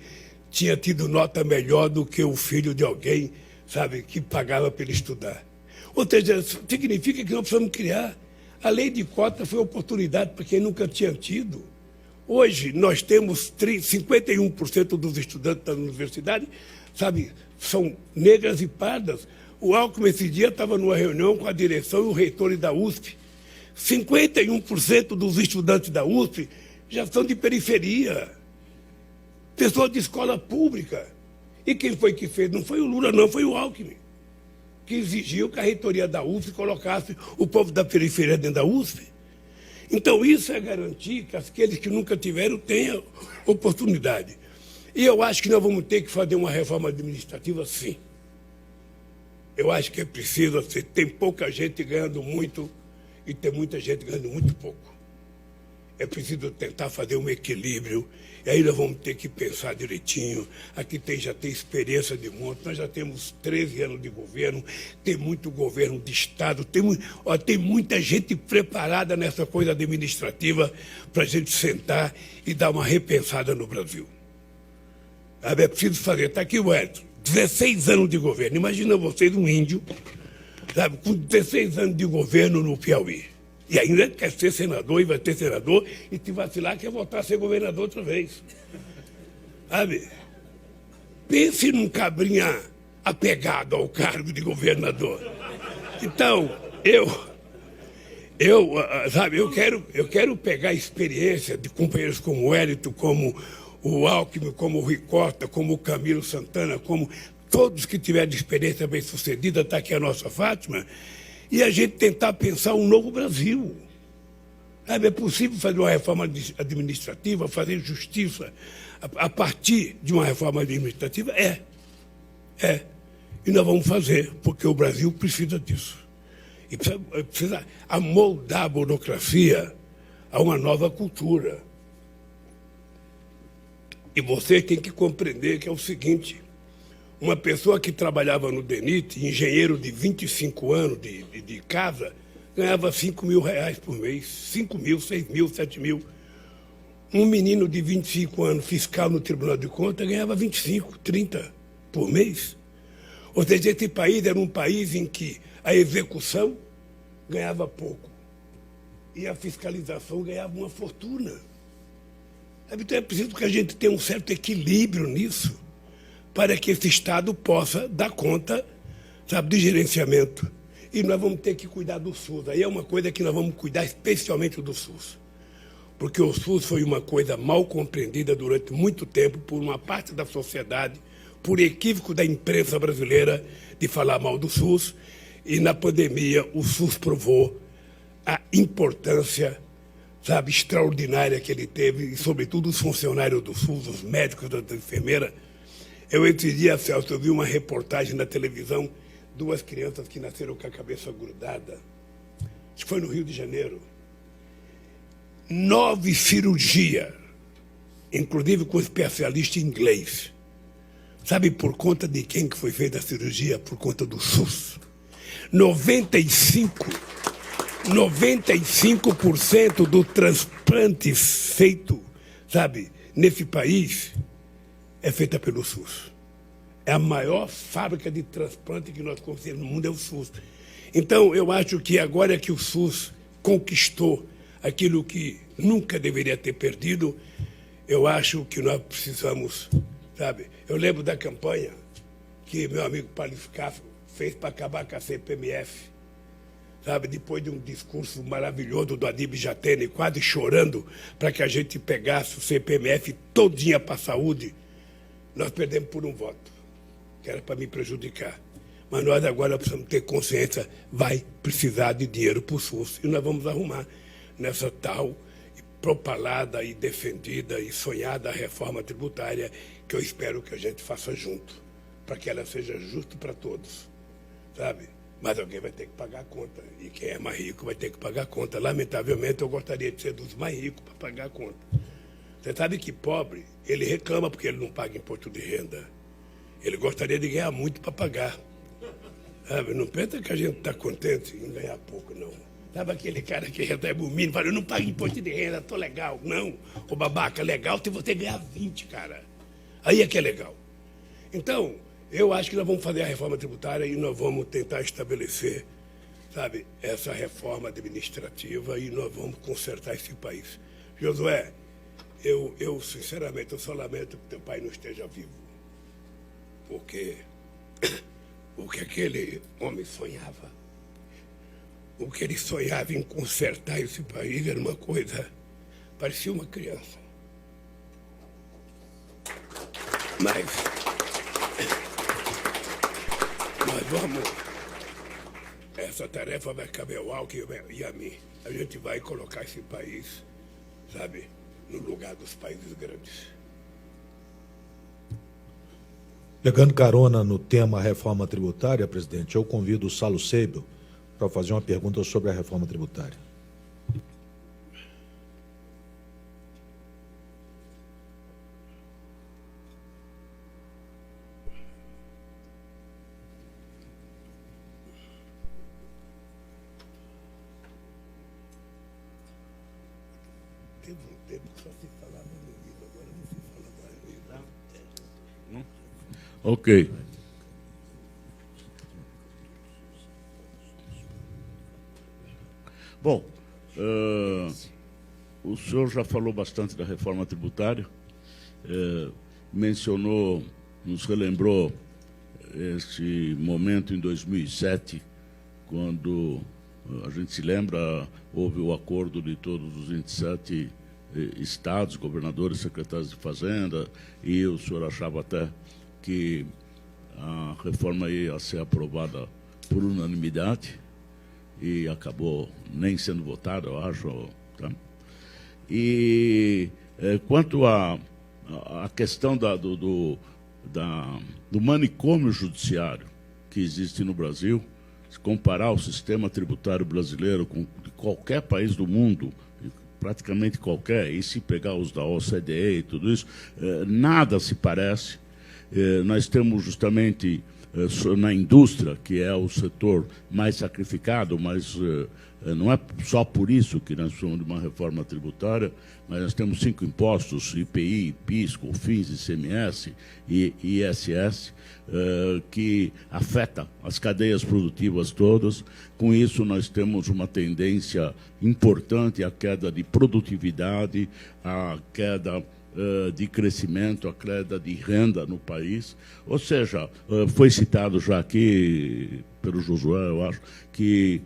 tinha tido nota melhor do que o filho de alguém, sabe, que pagava para ele estudar. Ou seja, significa que nós precisamos criar A lei de cota foi oportunidade para quem nunca tinha tido. Hoje, nós temos 51% dos estudantes da universidade, sabe, são negras e pardas. O Alckmin, esse dia, estava numa reunião com a direção e o reitor da USP. 51% dos estudantes da USP já são de periferia. Pessoas de escola pública. E quem foi que fez? Não foi o Lula, não, foi o Alckmin, que exigiu que a reitoria da USP colocasse o povo da periferia dentro da USP. Então, isso é garantir que aqueles que nunca tiveram tenham oportunidade. E eu acho que nós vamos ter que fazer uma reforma administrativa, sim. Eu acho que é preciso, assim, tem pouca gente ganhando muito e tem muita gente ganhando muito pouco. É preciso tentar fazer um equilíbrio, e aí nós vamos ter que pensar direitinho. Aqui já tem experiência de monte, nós já temos 13 anos de governo, tem muito governo de Estado, tem muita gente preparada nessa coisa administrativa para a gente sentar e dar uma repensada no Brasil. É preciso fazer, está aqui o Edson, 16 anos de governo, imagina vocês um índio, sabe, com 16 anos de governo no Piauí. E ainda quer ser senador e vai ter senador, e se vacilar quer voltar a ser governador outra vez. Sabe? Pense num cabrinha apegado ao cargo de governador. Então, eu quero pegar a experiência de companheiros como o Hélito, como o Alckmin, como o Rui Costa, como o Camilo Santana, como todos que tiveram experiência bem-sucedida, está aqui a nossa Fátima, e a gente tentar pensar um novo Brasil. É possível fazer uma reforma administrativa, fazer justiça a partir de uma reforma administrativa? É. E nós vamos fazer, porque o Brasil precisa disso. E precisa amoldar a burocracia a uma nova cultura. E você tem que compreender que é o seguinte: uma pessoa que trabalhava no DENIT, engenheiro de 25 anos de casa, ganhava R$5.000 por mês, 5 mil, 6 mil, 7 mil. Um menino de 25 anos, fiscal no Tribunal de Contas, ganhava 25, 30 por mês. Ou seja, esse país era um país em que a execução ganhava pouco e a fiscalização ganhava uma fortuna. Então é preciso que a gente tenha um certo equilíbrio nisso, para que esse Estado possa dar conta, sabe, de gerenciamento. E nós vamos ter que cuidar do SUS. Aí é uma coisa que nós vamos cuidar especialmente do SUS. Porque o SUS foi uma coisa mal compreendida durante muito tempo por uma parte da sociedade, por equívoco da imprensa brasileira de falar mal do SUS. E na pandemia o SUS provou a importância, sabe, extraordinária que ele teve, e sobretudo os funcionários do SUS, os médicos, as enfermeiras. Esse dia, Celso, eu vi uma reportagem na televisão, 2 crianças que nasceram com a cabeça grudada. Acho que foi no Rio de Janeiro. 9 cirurgias, inclusive com especialista em inglês. Sabe por conta de quem que foi feita a cirurgia? Por conta do SUS. 95% do transplante feito, sabe, nesse país é feita pelo SUS. É a maior fábrica de transplante que nós conhecemos no mundo, é o SUS. Então, eu acho que agora que o SUS conquistou aquilo que nunca deveria ter perdido, eu acho que nós precisamos, sabe? Eu lembro da campanha que meu amigo Paulo Scaff fez para acabar com a CPMF, sabe? Depois de um discurso maravilhoso do Adib Jatene, quase chorando para que a gente pegasse o CPMF todinha para a saúde, nós perdemos por um voto, que era para me prejudicar. Mas nós agora precisamos ter consciência, vai precisar de dinheiro para o SUS. E nós vamos arrumar nessa tal propalada e defendida e sonhada reforma tributária, que eu espero que a gente faça junto, para que ela seja justa para todos, sabe? Mas alguém vai ter que pagar a conta, e quem é mais rico vai ter que pagar a conta. Lamentavelmente, eu gostaria de ser dos mais ricos para pagar a conta. Você sabe que pobre, ele reclama porque ele não paga imposto de renda. Ele gostaria de ganhar muito para pagar. Sabe? Não pensa que a gente está contente em ganhar pouco, não. Sabe aquele cara que recebe o mínimo e fala, eu não pago imposto de renda, estou legal. Não, ô babaca, legal se você ganhar 20, cara. Aí é que é legal. Então, eu acho que nós vamos fazer a reforma tributária e nós vamos tentar estabelecer, sabe, essa reforma administrativa e nós vamos consertar esse país. Josué, eu sinceramente, eu só lamento que teu pai não esteja vivo. Porque o que aquele homem sonhava, o que ele sonhava em consertar esse país era uma coisa, parecia uma criança. Mas nós vamos, essa tarefa vai caber ao Alckmin e a mim. A gente vai colocar esse país, sabe, no lugar dos países grandes. Pegando carona no tema reforma tributária, presidente, eu convido o Saulo Seibel para fazer uma pergunta sobre a reforma tributária. Teve um tempo que só se falava no livro, agora não se fala mais no livro. Ok. Bom, o senhor já falou bastante da reforma tributária, mencionou, nos relembrou esse momento em 2007, quando a gente se lembra, houve o acordo de todos os 27 estados, governadores, secretários de Fazenda, e o senhor achava até que a reforma ia ser aprovada por unanimidade e acabou nem sendo votada, eu acho. Tá? E quanto à questão do manicômio judiciário que existe no Brasil, se comparar o sistema tributário brasileiro com qualquer país do mundo, praticamente qualquer, e se pegar os da OCDE e tudo isso, nada se parece. Nós temos justamente na indústria, que é o setor mais sacrificado, mas não é só por isso que nós precisamos de uma reforma tributária, mas nós temos 5 impostos, IPI, PIS, COFINS, ICMS e ISS, que afeta as cadeias produtivas todas. Com isso, nós temos uma tendência importante à queda de produtividade, à queda de crescimento, a queda de renda no país. Ou seja, foi citado já aqui pelo Josué, eu acho, que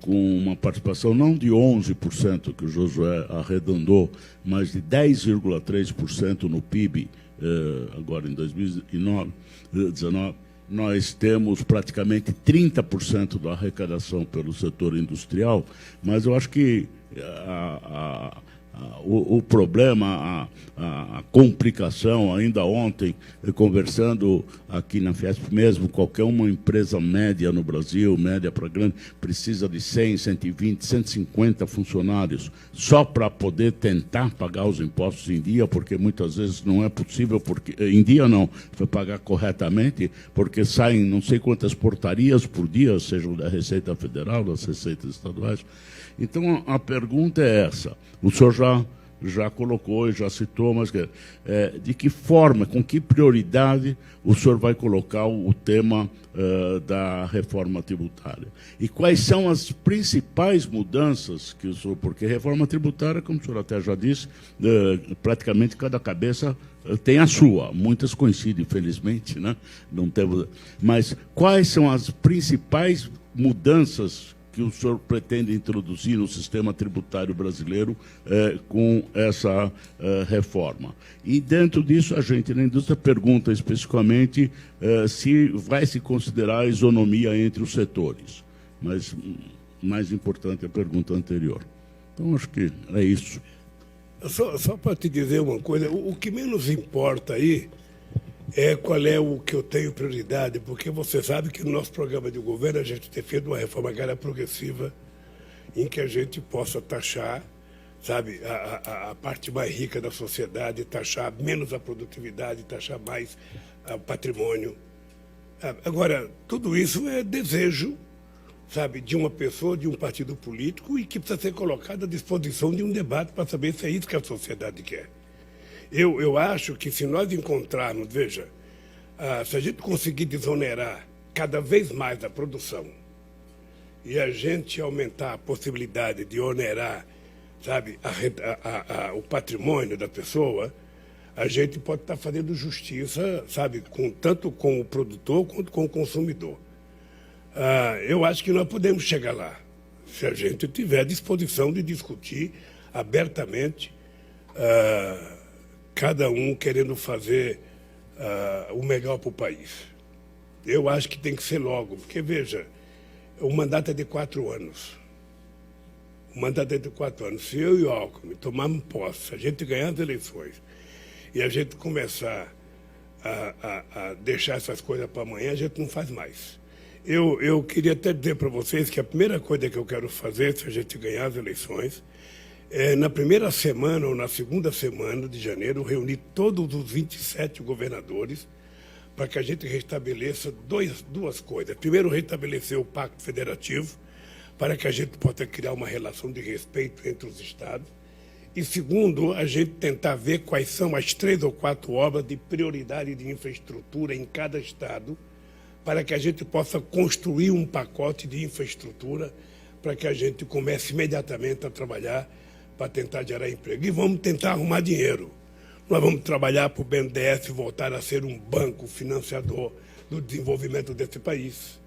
com uma participação não de 11%, que o Josué arredondou, mas de 10,3% no PIB, agora em 2019, nós temos praticamente 30% da arrecadação pelo setor industrial, mas eu acho que o problema, a complicação, ainda ontem, conversando aqui na Fiesp mesmo, qualquer uma empresa média no Brasil, média para grande, precisa de 100, 120, 150 funcionários, só para poder tentar pagar os impostos em dia, porque muitas vezes não é possível, porque em dia não, para pagar corretamente, porque saem não sei quantas portarias por dia, sejam da Receita Federal, das Receitas Estaduais. Então, a pergunta é essa. O senhor já colocou e já citou, mas de que forma, com que prioridade o senhor vai colocar o tema da reforma tributária? E quais são as principais mudanças que o senhor... Porque reforma tributária, como o senhor até já disse, praticamente cada cabeça tem a sua. Muitas coincidem, infelizmente, né? Não temos... Mas quais são as principais mudanças que o senhor pretende introduzir no sistema tributário brasileiro com essa reforma? E dentro disso, a gente na indústria pergunta especificamente se vai se considerar a isonomia entre os setores. Mas mais importante a pergunta anterior. Então, acho que é isso. Só para te dizer uma coisa, o que menos importa aí é qual é o que eu tenho prioridade, porque você sabe que no nosso programa de governo a gente tem feito uma reforma agrária progressiva em que a gente possa taxar, sabe, a parte mais rica da sociedade, taxar menos a produtividade, taxar mais o patrimônio. Agora, tudo isso é desejo, sabe, de uma pessoa, de um partido político e que precisa ser colocado à disposição de um debate para saber se é isso que a sociedade quer. Eu acho que se nós encontrarmos, veja, se a gente conseguir desonerar cada vez mais a produção e a gente aumentar a possibilidade de onerar, sabe, o patrimônio da pessoa, a gente pode estar fazendo justiça, sabe, tanto com o produtor quanto com o consumidor. Eu acho que nós podemos chegar lá, se a gente tiver disposição de discutir abertamente, cada um querendo fazer o melhor para o país. Eu acho que tem que ser logo, porque, veja, o mandato é de 4 anos. O mandato é de 4 anos. Se eu e o Alckmin tomarmos posse, se a gente ganhar as eleições e a gente começar a deixar essas coisas para amanhã, a gente não faz mais. Eu queria até dizer para vocês que a primeira coisa que eu quero fazer, se a gente ganhar as eleições, é, na primeira semana ou na segunda semana de janeiro, reunir todos os 27 governadores para que a gente restabeleça duas coisas. Primeiro, restabelecer o Pacto Federativo, para que a gente possa criar uma relação de respeito entre os estados. E segundo, a gente tentar ver quais são as 3 ou 4 obras de prioridade de infraestrutura em cada estado, para que a gente possa construir um pacote de infraestrutura para que a gente comece imediatamente a trabalhar para tentar gerar emprego. E vamos tentar arrumar dinheiro. Nós vamos trabalhar para o BNDES voltar a ser um banco financiador do desenvolvimento desse país.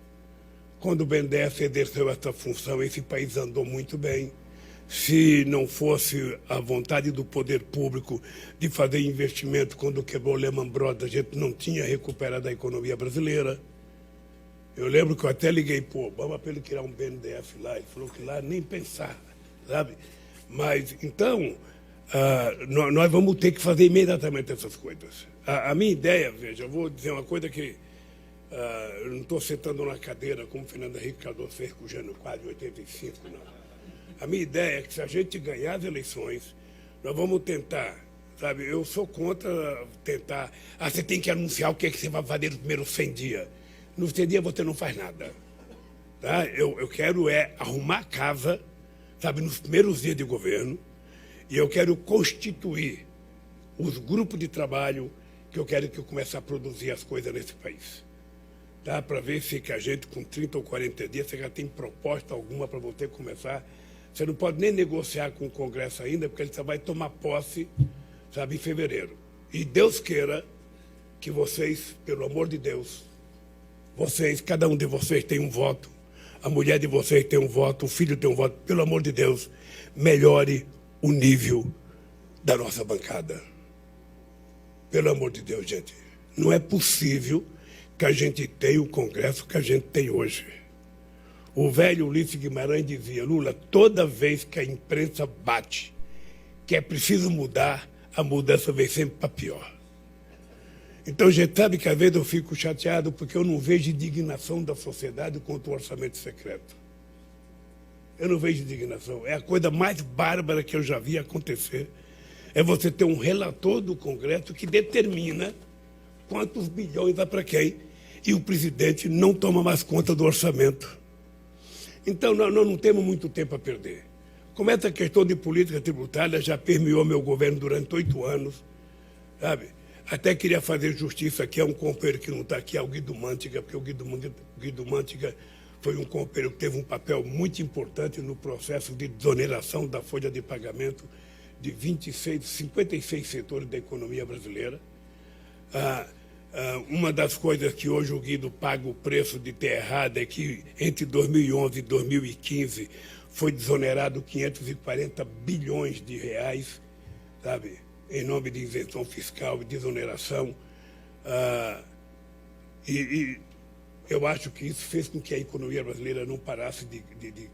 Quando o BNDES exerceu essa função, esse país andou muito bem. Se não fosse a vontade do poder público de fazer investimento, quando quebrou o Lehman Brothers, a gente não tinha recuperado a economia brasileira. Eu lembro que eu até liguei para o Obama para ele criar um BNDES lá. Ele falou que lá nem pensar, sabe? Mas, então, nós vamos ter que fazer imediatamente essas coisas. A minha ideia, veja, eu vou dizer uma coisa que eu não estou sentando na cadeira como Fernando Henrique Cardoso fez com o Jânio Quadros, em 85, não. A minha ideia é que se a gente ganhar as eleições, nós vamos tentar, sabe, eu sou contra tentar, você tem que anunciar o que, é que você vai fazer nos primeiros 100 dias. Nos 100 dias você não faz nada. Tá? Eu quero arrumar a casa, sabe, nos primeiros dias de governo, e eu quero constituir os grupos de trabalho que eu quero que eu comece a produzir as coisas nesse país. Tá? Para ver se que a gente, com 30 ou 40 dias, você já tem proposta alguma para você começar. Você não pode nem negociar com o Congresso ainda, porque ele só vai tomar posse, sabe, em fevereiro. E Deus queira que vocês, pelo amor de Deus, cada um de vocês tem um voto, a mulher de vocês tem um voto, o filho tem um voto, pelo amor de Deus, melhore o nível da nossa bancada. Pelo amor de Deus, gente. Não é possível que a gente tenha o Congresso que a gente tem hoje. O velho Ulisses Guimarães dizia, Lula, toda vez que a imprensa bate que é preciso mudar, a mudança vem sempre para pior. Então, gente, sabe que às vezes eu fico chateado porque eu não vejo indignação da sociedade contra o orçamento secreto. Eu não vejo indignação. É a coisa mais bárbara que eu já vi acontecer. É você ter um relator do Congresso que determina quantos bilhões vai para quem e o presidente não toma mais conta do orçamento. Então, nós não temos muito tempo a perder. Como essa questão de política tributária já permeou meu governo durante 8 anos, sabe? Até queria fazer justiça aqui a um companheiro que não está aqui, é o Guido Mantega, porque o Guido Mantega foi um companheiro que teve um papel muito importante no processo de desoneração da folha de pagamento de 56 setores da economia brasileira. Uma das coisas que hoje o Guido paga o preço de ter errado é que entre 2011 e 2015 foi desonerado 540 bilhões de reais, sabe, em nome de isenção fiscal e desoneração. E eu acho que isso fez com que a economia brasileira não parasse de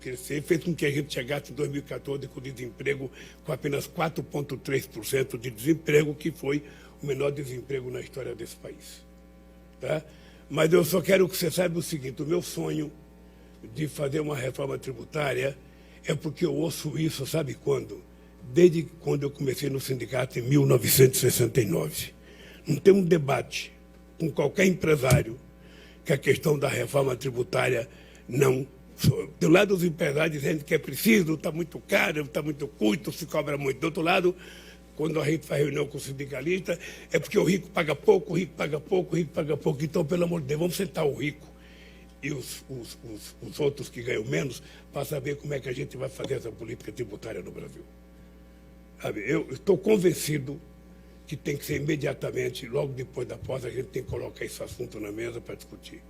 crescer, fez com que a gente chegasse em 2014 com desemprego com apenas 4,3% de desemprego, que foi o menor desemprego na história desse país. Tá? Mas eu só quero que você saiba o seguinte, o meu sonho de fazer uma reforma tributária é porque eu ouço isso, sabe quando? Desde quando eu comecei no sindicato em 1969. Não tem um debate com qualquer empresário que a questão da reforma tributária não... Do lado dos empresários dizendo que é preciso, está muito caro, está muito custo, se cobra muito. Do outro lado, quando a gente faz reunião com o sindicalista, é porque o rico paga pouco, o rico paga pouco, o rico paga pouco. Então, pelo amor de Deus, vamos sentar o rico e os outros que ganham menos, para saber como é que a gente vai fazer essa política tributária no Brasil. Sabe, eu estou convencido que tem que ser imediatamente, logo depois da posse, a gente tem que colocar esse assunto na mesa para discutir.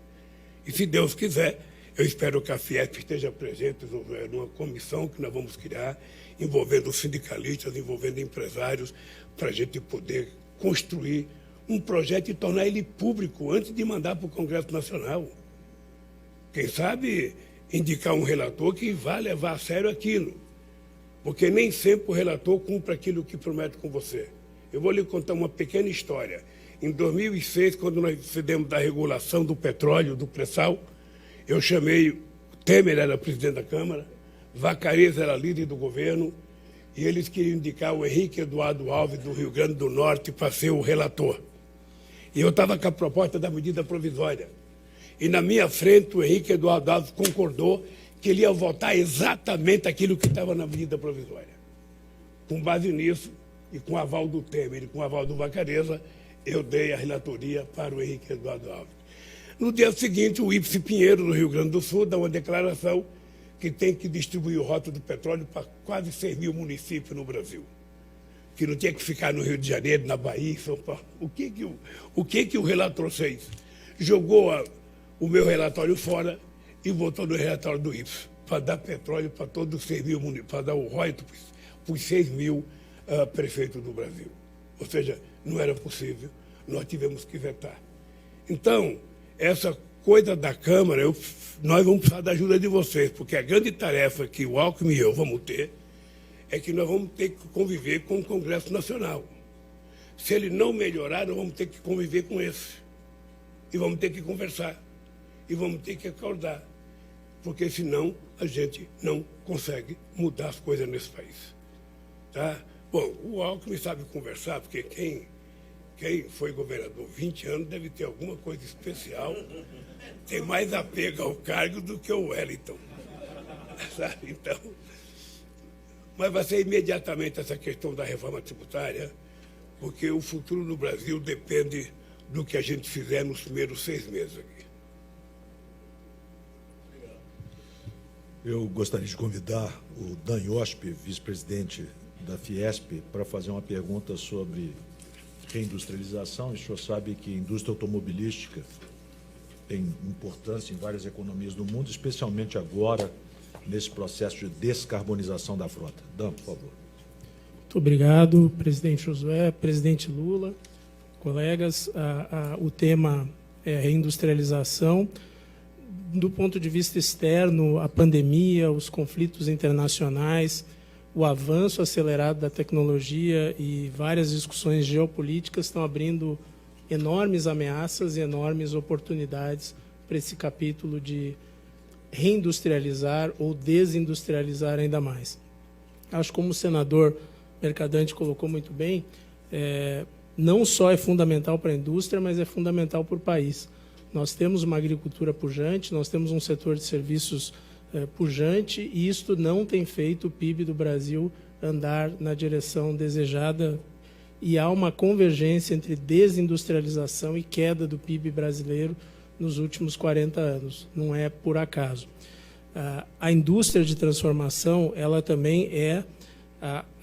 E, se Deus quiser, eu espero que a Fiesp esteja presente numa comissão que nós vamos criar, envolvendo sindicalistas, envolvendo empresários, para a gente poder construir um projeto e tornar ele público antes de mandar para o Congresso Nacional. Quem sabe indicar um relator que vá levar a sério aquilo, porque nem sempre o relator cumpre aquilo que promete com você. Eu vou lhe contar uma pequena história. Em 2006, quando nós decidimos da regulação do petróleo, do pré-sal, eu chamei, Temer era presidente da Câmara, Zacarias era líder do governo, e eles queriam indicar o Henrique Eduardo Alves, do Rio Grande do Norte, para ser o relator. E eu estava com a proposta da medida provisória. E na minha frente, o Henrique Eduardo Alves concordou que ele ia votar exatamente aquilo que estava na medida provisória. Com base nisso, e com o aval do Temer e com o aval do Vacareza, eu dei a relatoria para o Henrique Eduardo Alves. No dia seguinte, o Ípice Pinheiro, do Rio Grande do Sul, dá uma declaração que tem que distribuir o rótulo do petróleo para quase 6 mil municípios no Brasil. Que não tinha que ficar no Rio de Janeiro, na Bahia, em São Paulo. O que o relator fez? Jogou o meu relatório fora e votou no relatório do Ípice, para dar petróleo para todos os 6 mil municípios, para dar o rótulo para os 6 mil prefeitos do Brasil. Ou seja, não era possível, nós tivemos que vetar. Então, essa coisa da Câmara, nós vamos precisar da ajuda de vocês, porque a grande tarefa que o Alckmin e eu vamos ter é que nós vamos ter que conviver com o Congresso Nacional. Se ele não melhorar, nós vamos ter que conviver com esse. E vamos ter que conversar. E vamos ter que acordar. Porque senão a gente não consegue mudar as coisas nesse país. Tá? Bom, o Alckmin sabe conversar, porque quem foi governador 20 anos deve ter alguma coisa especial, tem mais apego ao cargo do que o Wellington. Sabe? Então, mas vai ser imediatamente essa questão da reforma tributária, porque o futuro do Brasil depende do que a gente fizer nos primeiros 6 meses aqui. Eu gostaria de convidar o Dan Iosp, vice-presidente da Fiesp, para fazer uma pergunta sobre reindustrialização. O senhor sabe que a indústria automobilística tem importância em várias economias do mundo, especialmente agora, nesse processo de descarbonização da frota. Dan, por favor. Muito obrigado, presidente Josué, presidente Lula, colegas. O tema é reindustrialização. Do ponto de vista externo, a pandemia, os conflitos internacionais, o avanço acelerado da tecnologia e várias discussões geopolíticas estão abrindo enormes ameaças e enormes oportunidades para esse capítulo de reindustrializar ou desindustrializar ainda mais. Acho que, como o senador Mercadante colocou muito bem, não só é fundamental para a indústria, mas é fundamental para o país. Nós temos uma agricultura pujante, nós temos um setor de serviços pujante, e isto não tem feito o PIB do Brasil andar na direção desejada, e há uma convergência entre desindustrialização e queda do PIB brasileiro nos últimos 40 anos. Não é por acaso. A indústria de transformação, ela também é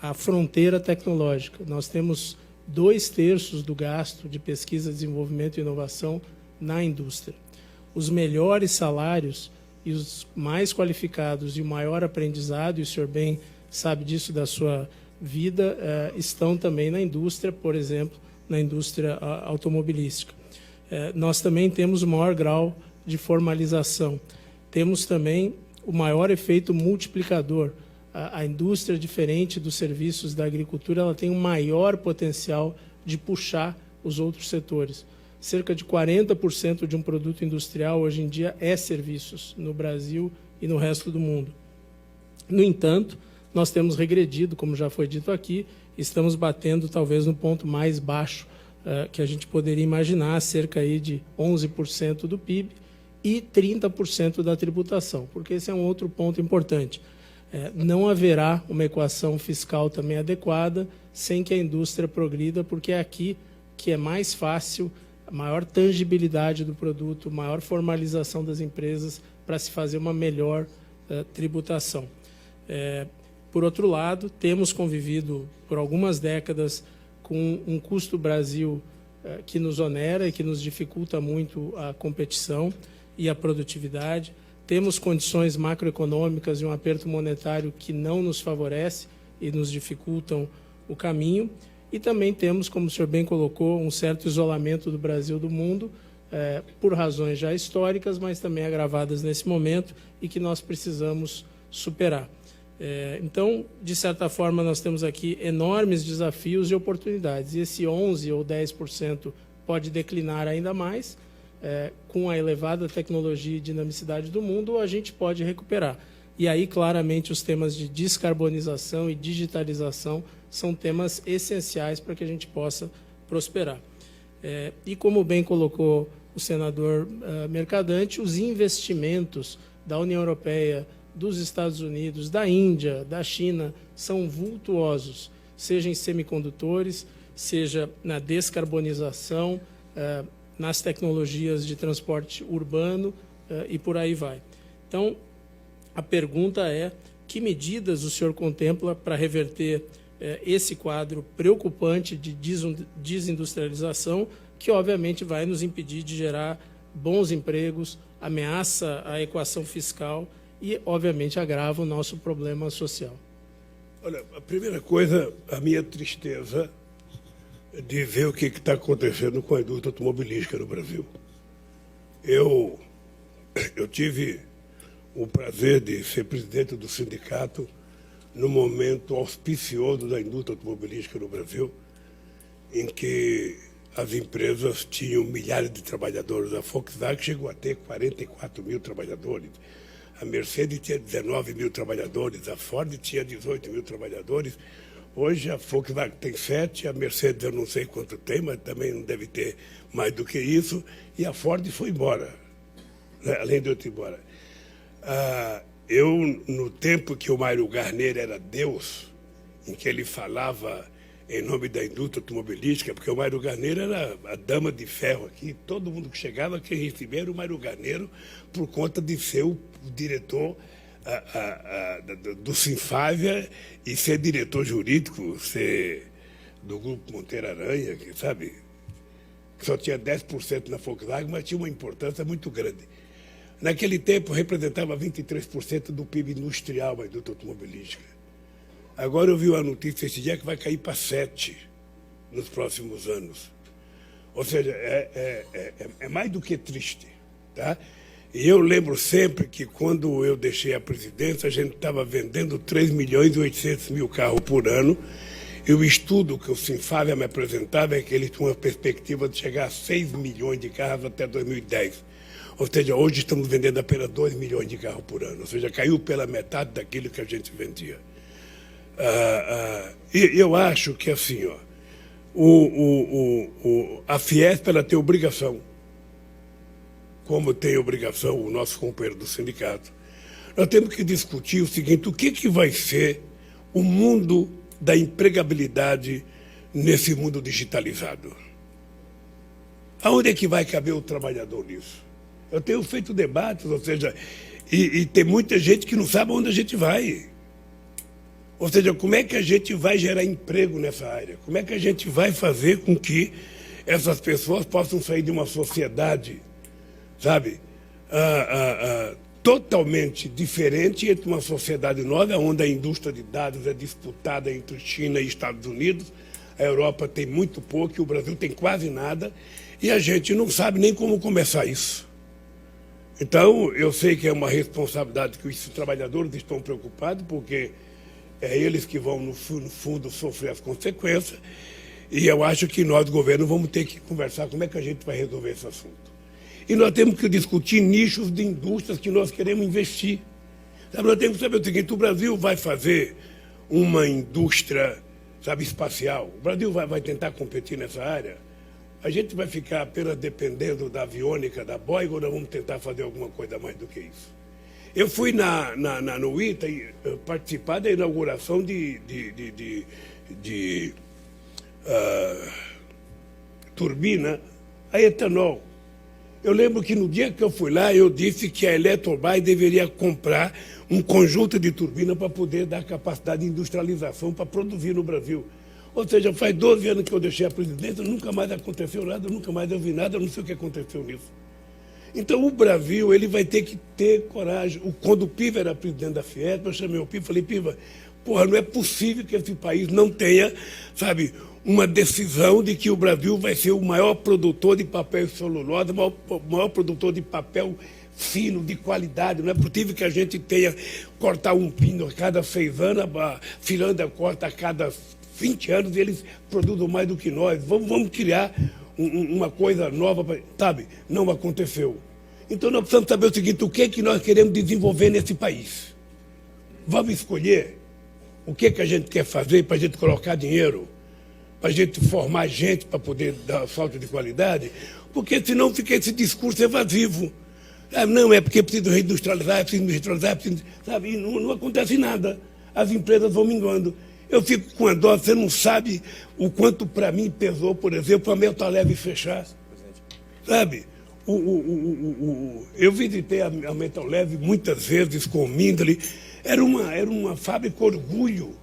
a fronteira tecnológica. Nós temos 2/3 do gasto de pesquisa, desenvolvimento e inovação na indústria. Os melhores salários e os mais qualificados e o maior aprendizado, e o senhor bem sabe disso da sua vida, estão também na indústria, por exemplo, na indústria automobilística. Nós também temos o maior grau de formalização. Temos também o maior efeito multiplicador. A indústria, diferente dos serviços da agricultura, ela tem um maior potencial de puxar os outros setores. Cerca de 40% de um produto industrial hoje em dia é serviços no Brasil e no resto do mundo. No entanto, nós temos regredido, como já foi dito aqui, estamos batendo talvez no ponto mais baixo que a gente poderia imaginar, cerca aí de 11% do PIB e 30% da tributação, porque esse é um outro ponto importante. Não haverá uma equação fiscal também adequada sem que a indústria progrida, porque é aqui que é mais fácil maior tangibilidade do produto, maior formalização das empresas para se fazer uma melhor tributação. Por outro lado, temos convivido por algumas décadas com um custo Brasil que nos onera e que nos dificulta muito a competição e a produtividade. Temos condições macroeconômicas e um aperto monetário que não nos favorece e nos dificultam o caminho. E também temos, como o senhor bem colocou, um certo isolamento do Brasil do mundo, por razões já históricas, mas também agravadas nesse momento e que nós precisamos superar. Então, de certa forma, nós temos aqui enormes desafios e oportunidades. E esse 11% ou 10% pode declinar ainda mais. Com a elevada tecnologia e dinamicidade do mundo, a gente pode recuperar. E aí, claramente, os temas de descarbonização e digitalização são temas essenciais para que a gente possa prosperar. E como bem colocou o senador Mercadante, os investimentos da União Europeia, dos Estados Unidos, da Índia, da China, são vultuosos, seja em semicondutores, seja na descarbonização, nas tecnologias de transporte urbano e por aí vai. Então, a pergunta é: que medidas o senhor contempla para reverter esse quadro preocupante de desindustrialização, que obviamente vai nos impedir de gerar bons empregos, ameaça a equação fiscal e, obviamente, agrava o nosso problema social? Olha, a primeira coisa, a minha tristeza de ver o que está acontecendo com a indústria automobilística no Brasil. Eu tive o prazer de ser presidente do sindicato no momento auspicioso da indústria automobilística no Brasil, em que as empresas tinham milhares de trabalhadores. A Volkswagen chegou a ter 44 mil trabalhadores, a Mercedes tinha 19 mil trabalhadores, a Ford tinha 18 mil trabalhadores. Hoje a Volkswagen tem 7, a Mercedes eu não sei quanto tem, mas também não deve ter mais do que isso, e a Ford foi embora, né? Além de eu ir embora. Eu, no tempo que o Mário Garneiro era Deus, em que ele falava em nome da indústria automobilística, porque o Mário Garneiro era a dama de ferro aqui, todo mundo que chegava, quem recebia era o Mário Garneiro, por conta de ser o diretor do Sinfávia e ser diretor jurídico, ser do Grupo Monteiro Aranha, que sabe, que só tinha 10% na Volkswagen, mas tinha uma importância muito grande. Naquele tempo, representava 23% do PIB industrial a indústria automobilística. Agora eu vi a notícia esse dia que vai cair para 7% nos próximos anos. Ou seja, é mais do que triste. Tá? E eu lembro sempre que, quando eu deixei a presidência, a gente estava vendendo 3.800.000 carros por ano, e o estudo que o Sinfávia me apresentava é que ele tinha uma perspectiva de chegar a 6 milhões de carros até 2010. Ou seja, hoje estamos vendendo apenas 2 milhões de carros por ano. Ou seja, caiu pela metade daquilo que a gente vendia. E eu acho que, assim, ó, a Fiesp ela tem obrigação, como tem obrigação o nosso companheiro do sindicato. Nós temos que discutir o seguinte: o que vai ser o mundo da empregabilidade nesse mundo digitalizado? Aonde é que vai caber o trabalhador nisso? Eu tenho feito debates, ou seja, e tem muita gente que não sabe onde a gente vai. Ou seja, como é que a gente vai gerar emprego nessa área? Como é que a gente vai fazer com que essas pessoas possam sair de uma sociedade, sabe, totalmente diferente, entre uma sociedade nova, onde a indústria de dados é disputada entre China e Estados Unidos, a Europa tem muito pouco, e o Brasil tem quase nada, e a gente não sabe nem como começar isso. Então, eu sei que é uma responsabilidade que os trabalhadores estão preocupados, porque é eles que vão, no fundo, sofrer as consequências, e eu acho que nós, governo, vamos ter que conversar como é que a gente vai resolver esse assunto. E nós temos que discutir nichos de indústrias que nós queremos investir. Sabe, nós temos que saber o seguinte: o Brasil vai fazer uma indústria, sabe, espacial. O Brasil vai tentar competir nessa área. A gente vai ficar apenas dependendo da aviônica, da Boeing, ou nós vamos tentar fazer alguma coisa mais do que isso? Eu fui no ITA participar da inauguração de turbina a etanol. Eu lembro que no dia que eu fui lá, eu disse que a Eletrobras deveria comprar um conjunto de turbinas para poder dar capacidade de industrialização para produzir no Brasil. Ou seja, faz 12 anos que eu deixei a presidência, nunca mais aconteceu nada, nunca mais eu vi nada, eu não sei o que aconteceu nisso. Então, o Brasil, ele vai ter que ter coragem. Quando o Piva era presidente da Fiesp, eu chamei o Piva e falei, Piva, porra, não é possível que esse país não tenha, sabe, uma decisão de que o Brasil vai ser o maior produtor de papel celulose, o maior produtor de papel fino, de qualidade. Não é possível que a gente tenha cortar um pino a cada 6 anos, a Finlândia corta a cada 20 anos e eles produzem mais do que nós. Vamos criar uma coisa nova, sabe? Não aconteceu. Então nós precisamos saber o seguinte, o que é que nós queremos desenvolver nesse país? Vamos escolher o que é que a gente quer fazer para a gente colocar dinheiro, para a gente formar gente para poder dar salto de qualidade, porque senão fica esse discurso evasivo. Não, é porque preciso reindustrializar, é preciso industrializar, é preciso, sabe? E não acontece nada. As empresas vão minguando. Eu fico com a dó, você não sabe o quanto para mim pesou, por exemplo, a Metal Leve fechar. Sabe? Eu visitei a Metal Leve muitas vezes com o Mindley. Era uma fábrica orgulho.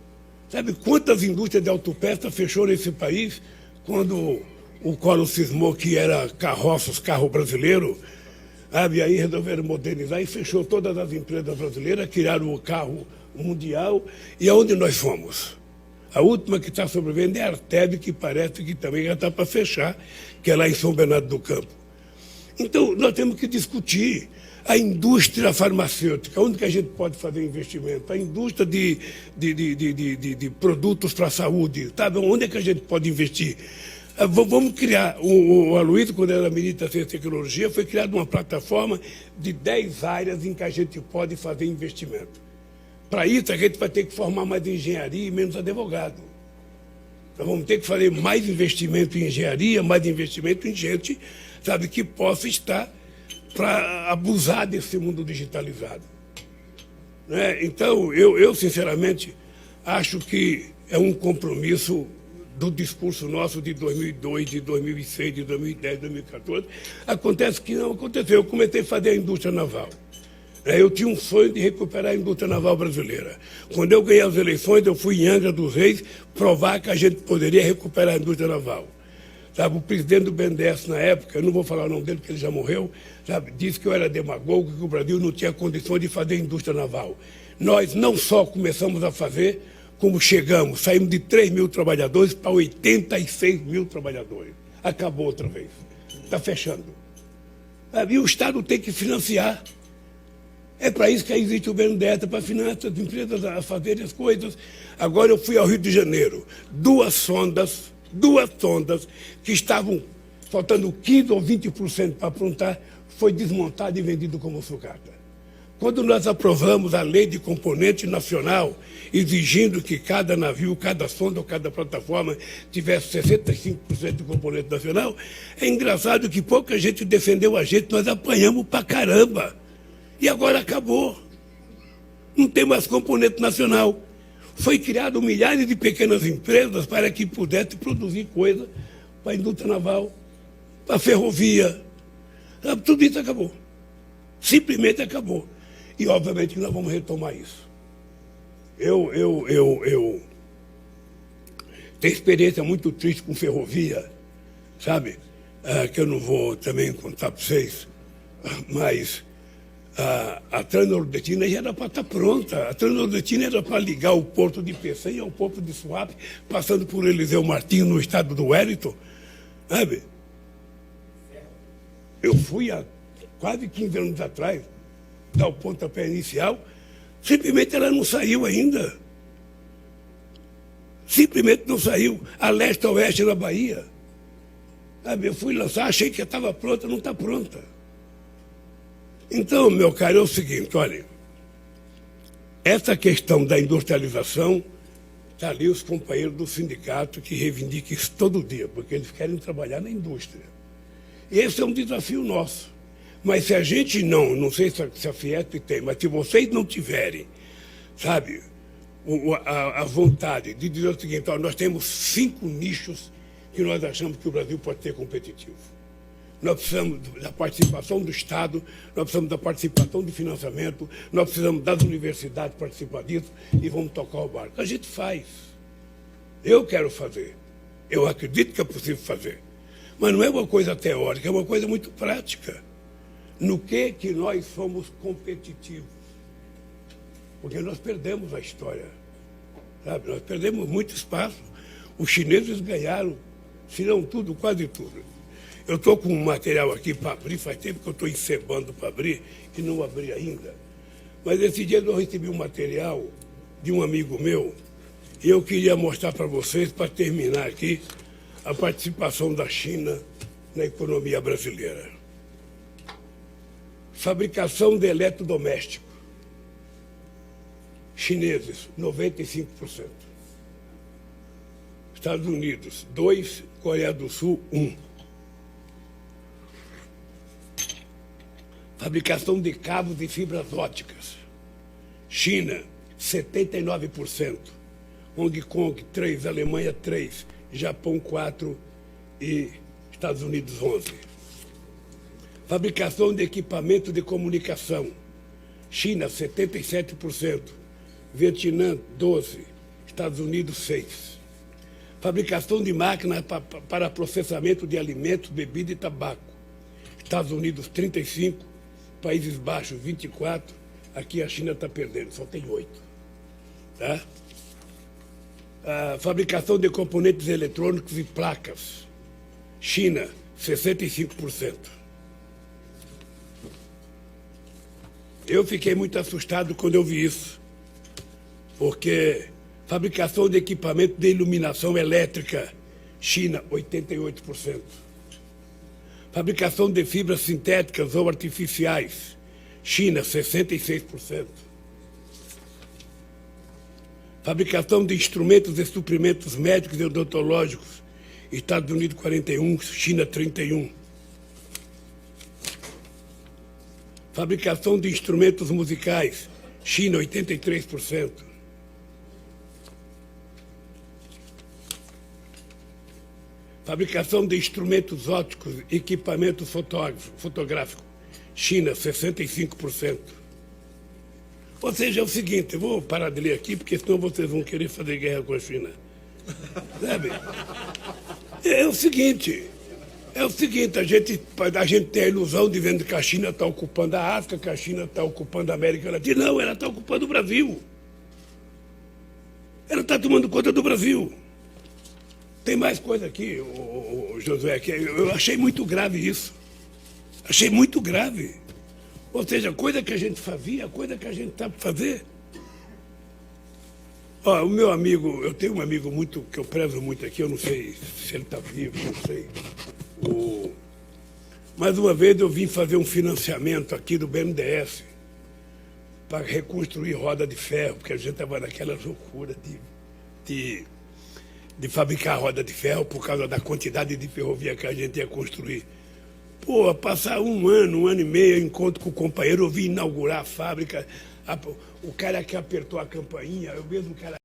Sabe quantas indústrias de autopeça fechou nesse país quando o Collor cismou que era carroças, carro brasileiro? Sabe? Aí resolveram modernizar e fechou todas as empresas brasileiras, criaram o carro mundial. E aonde nós fomos? A última que está sobrevivendo é a Arteb, que parece que também já está para fechar, que é lá em São Bernardo do Campo. Então, nós temos que discutir a indústria farmacêutica, onde que a gente pode fazer investimento, a indústria de produtos para a saúde, sabe? Onde é que a gente pode investir? Vamos criar, o Aloysio, quando era ministro da Ciência e Tecnologia, foi criada uma plataforma de 10 áreas em que a gente pode fazer investimento. Para isso, a gente vai ter que formar mais engenharia e menos advogado. Então, vamos ter que fazer mais investimento em engenharia, mais investimento em gente, sabe, que possa estar para abusar desse mundo digitalizado. Né? Então, eu, sinceramente, acho que é um compromisso do discurso nosso de 2002, de 2006, de 2010, 2014. Acontece que não aconteceu. Eu comecei a fazer a indústria naval. Eu tinha um sonho de recuperar a indústria naval brasileira. Quando eu ganhei as eleições, eu fui em Angra dos Reis provar que a gente poderia recuperar a indústria naval. Sabe, o presidente do BNDES na época, eu não vou falar o nome dele porque ele já morreu, sabe, disse que eu era demagogo, que o Brasil não tinha condições de fazer indústria naval. Nós não só começamos a fazer, como saímos de 3 mil trabalhadores para 86 mil trabalhadores. Acabou outra vez. Está fechando. Sabe, e o Estado tem que financiar. É para isso que existe o BNDES, para financiar as empresas a fazerem as coisas. Agora eu fui ao Rio de Janeiro, duas sondas que estavam faltando 15% ou 20% para aprontar, foi desmontada e vendido como sucata. Quando nós aprovamos a lei de componente nacional, exigindo que cada navio, cada sonda ou cada plataforma tivesse 65% de componente nacional, é engraçado que pouca gente defendeu a gente, nós apanhamos pra caramba. E agora acabou. Não tem mais componente nacional. Foi criado milhares de pequenas empresas para que pudesse produzir coisa para a indústria naval, para a ferrovia. Tudo isso acabou. Simplesmente acabou. E, obviamente, nós vamos retomar isso. Eu tenho experiência muito triste com ferrovia, sabe? Que eu não vou também contar para vocês, mas a Transnordestina já era para estar pronta. A Transnordestina era para ligar o porto de Pecém ao porto de Suape, passando por Eliseu Martins, no estado do Wellington. Sabe? Eu fui há quase 15 anos atrás, dar o pontapé inicial, simplesmente ela não saiu ainda. Simplesmente não saiu. A leste a oeste na Bahia. Sabe? Eu fui lançar, achei que estava pronta, não está pronta. Então, meu caro, é o seguinte, olha, essa questão da industrialização, está ali os companheiros do sindicato que reivindicam isso todo dia, porque eles querem trabalhar na indústria. E esse é um desafio nosso. Mas se a gente não sei se a Fiesp tem, mas se vocês não tiverem, sabe, a vontade de dizer o seguinte, ó, nós temos 5 nichos que nós achamos que o Brasil pode ser competitivo. nós precisamos da participação do Estado, nós precisamos da participação do financiamento, nós precisamos das universidades participar disso e vamos tocar o barco. A gente faz. Eu quero fazer. Eu acredito que é possível fazer. Mas não é uma coisa teórica, é uma coisa muito prática. No que nós somos competitivos? Porque nós perdemos a história. Sabe? Nós perdemos muito espaço. Os chineses ganharam, se não tudo, quase tudo. Eu estou com um material aqui para abrir, faz tempo que eu estou encebando para abrir e não abri ainda. Mas esse dia eu recebi um material de um amigo meu e eu queria mostrar para vocês, para terminar aqui, a participação da China na economia brasileira. Fabricação de eletrodoméstico. Chineses, 95%. Estados Unidos, 2%. Coreia do Sul, 1%. Fabricação de cabos e fibras ópticas. China, 79%. Hong Kong, 3%. Alemanha, 3%. Japão, 4%. E Estados Unidos, 11%. Fabricação de equipamento de comunicação. China, 77%. Vietnã, 12%. Estados Unidos, 6%. Fabricação de máquinas para processamento de alimentos, bebida e tabaco. Estados Unidos, 35%. Países Baixos, 24%. Aqui a China está perdendo, só tem 8%. Tá? A fabricação de componentes eletrônicos e placas. China, 65%. Eu fiquei muito assustado quando eu vi isso, porque fabricação de equipamento de iluminação elétrica, China, 88%. Fabricação de fibras sintéticas ou artificiais, China, 66%. Fabricação de instrumentos e suprimentos médicos e odontológicos, Estados Unidos, 41%, China, 31%. Fabricação de instrumentos musicais, China, 83%. Fabricação de instrumentos ópticos e equipamento fotográfico, China, 65%. Ou seja, é o seguinte, eu vou parar de ler aqui, porque senão vocês vão querer fazer guerra com a China. Sabe? É o seguinte, a gente tem a ilusão de vendo que a China está ocupando a África, que a China está ocupando a América Latina. Não, ela está ocupando o Brasil. Ela está tomando conta do Brasil. Tem mais coisa aqui, Josué, que eu achei muito grave isso. Achei muito grave. Ou seja, coisa que a gente fazia, coisa que a gente sabe fazer. Ó, o meu amigo, eu tenho um amigo muito, que eu prezo muito aqui, eu não sei se ele está vivo, não sei. Mas uma vez eu vim fazer um financiamento aqui do BNDES para reconstruir roda de ferro, porque a gente estava naquela loucura de fabricar roda de ferro por causa da quantidade de ferrovia que a gente ia construir. Pô, passar um ano e meio, eu encontro com o companheiro, eu vim inaugurar a fábrica, o cara que apertou a campainha, eu mesmo cara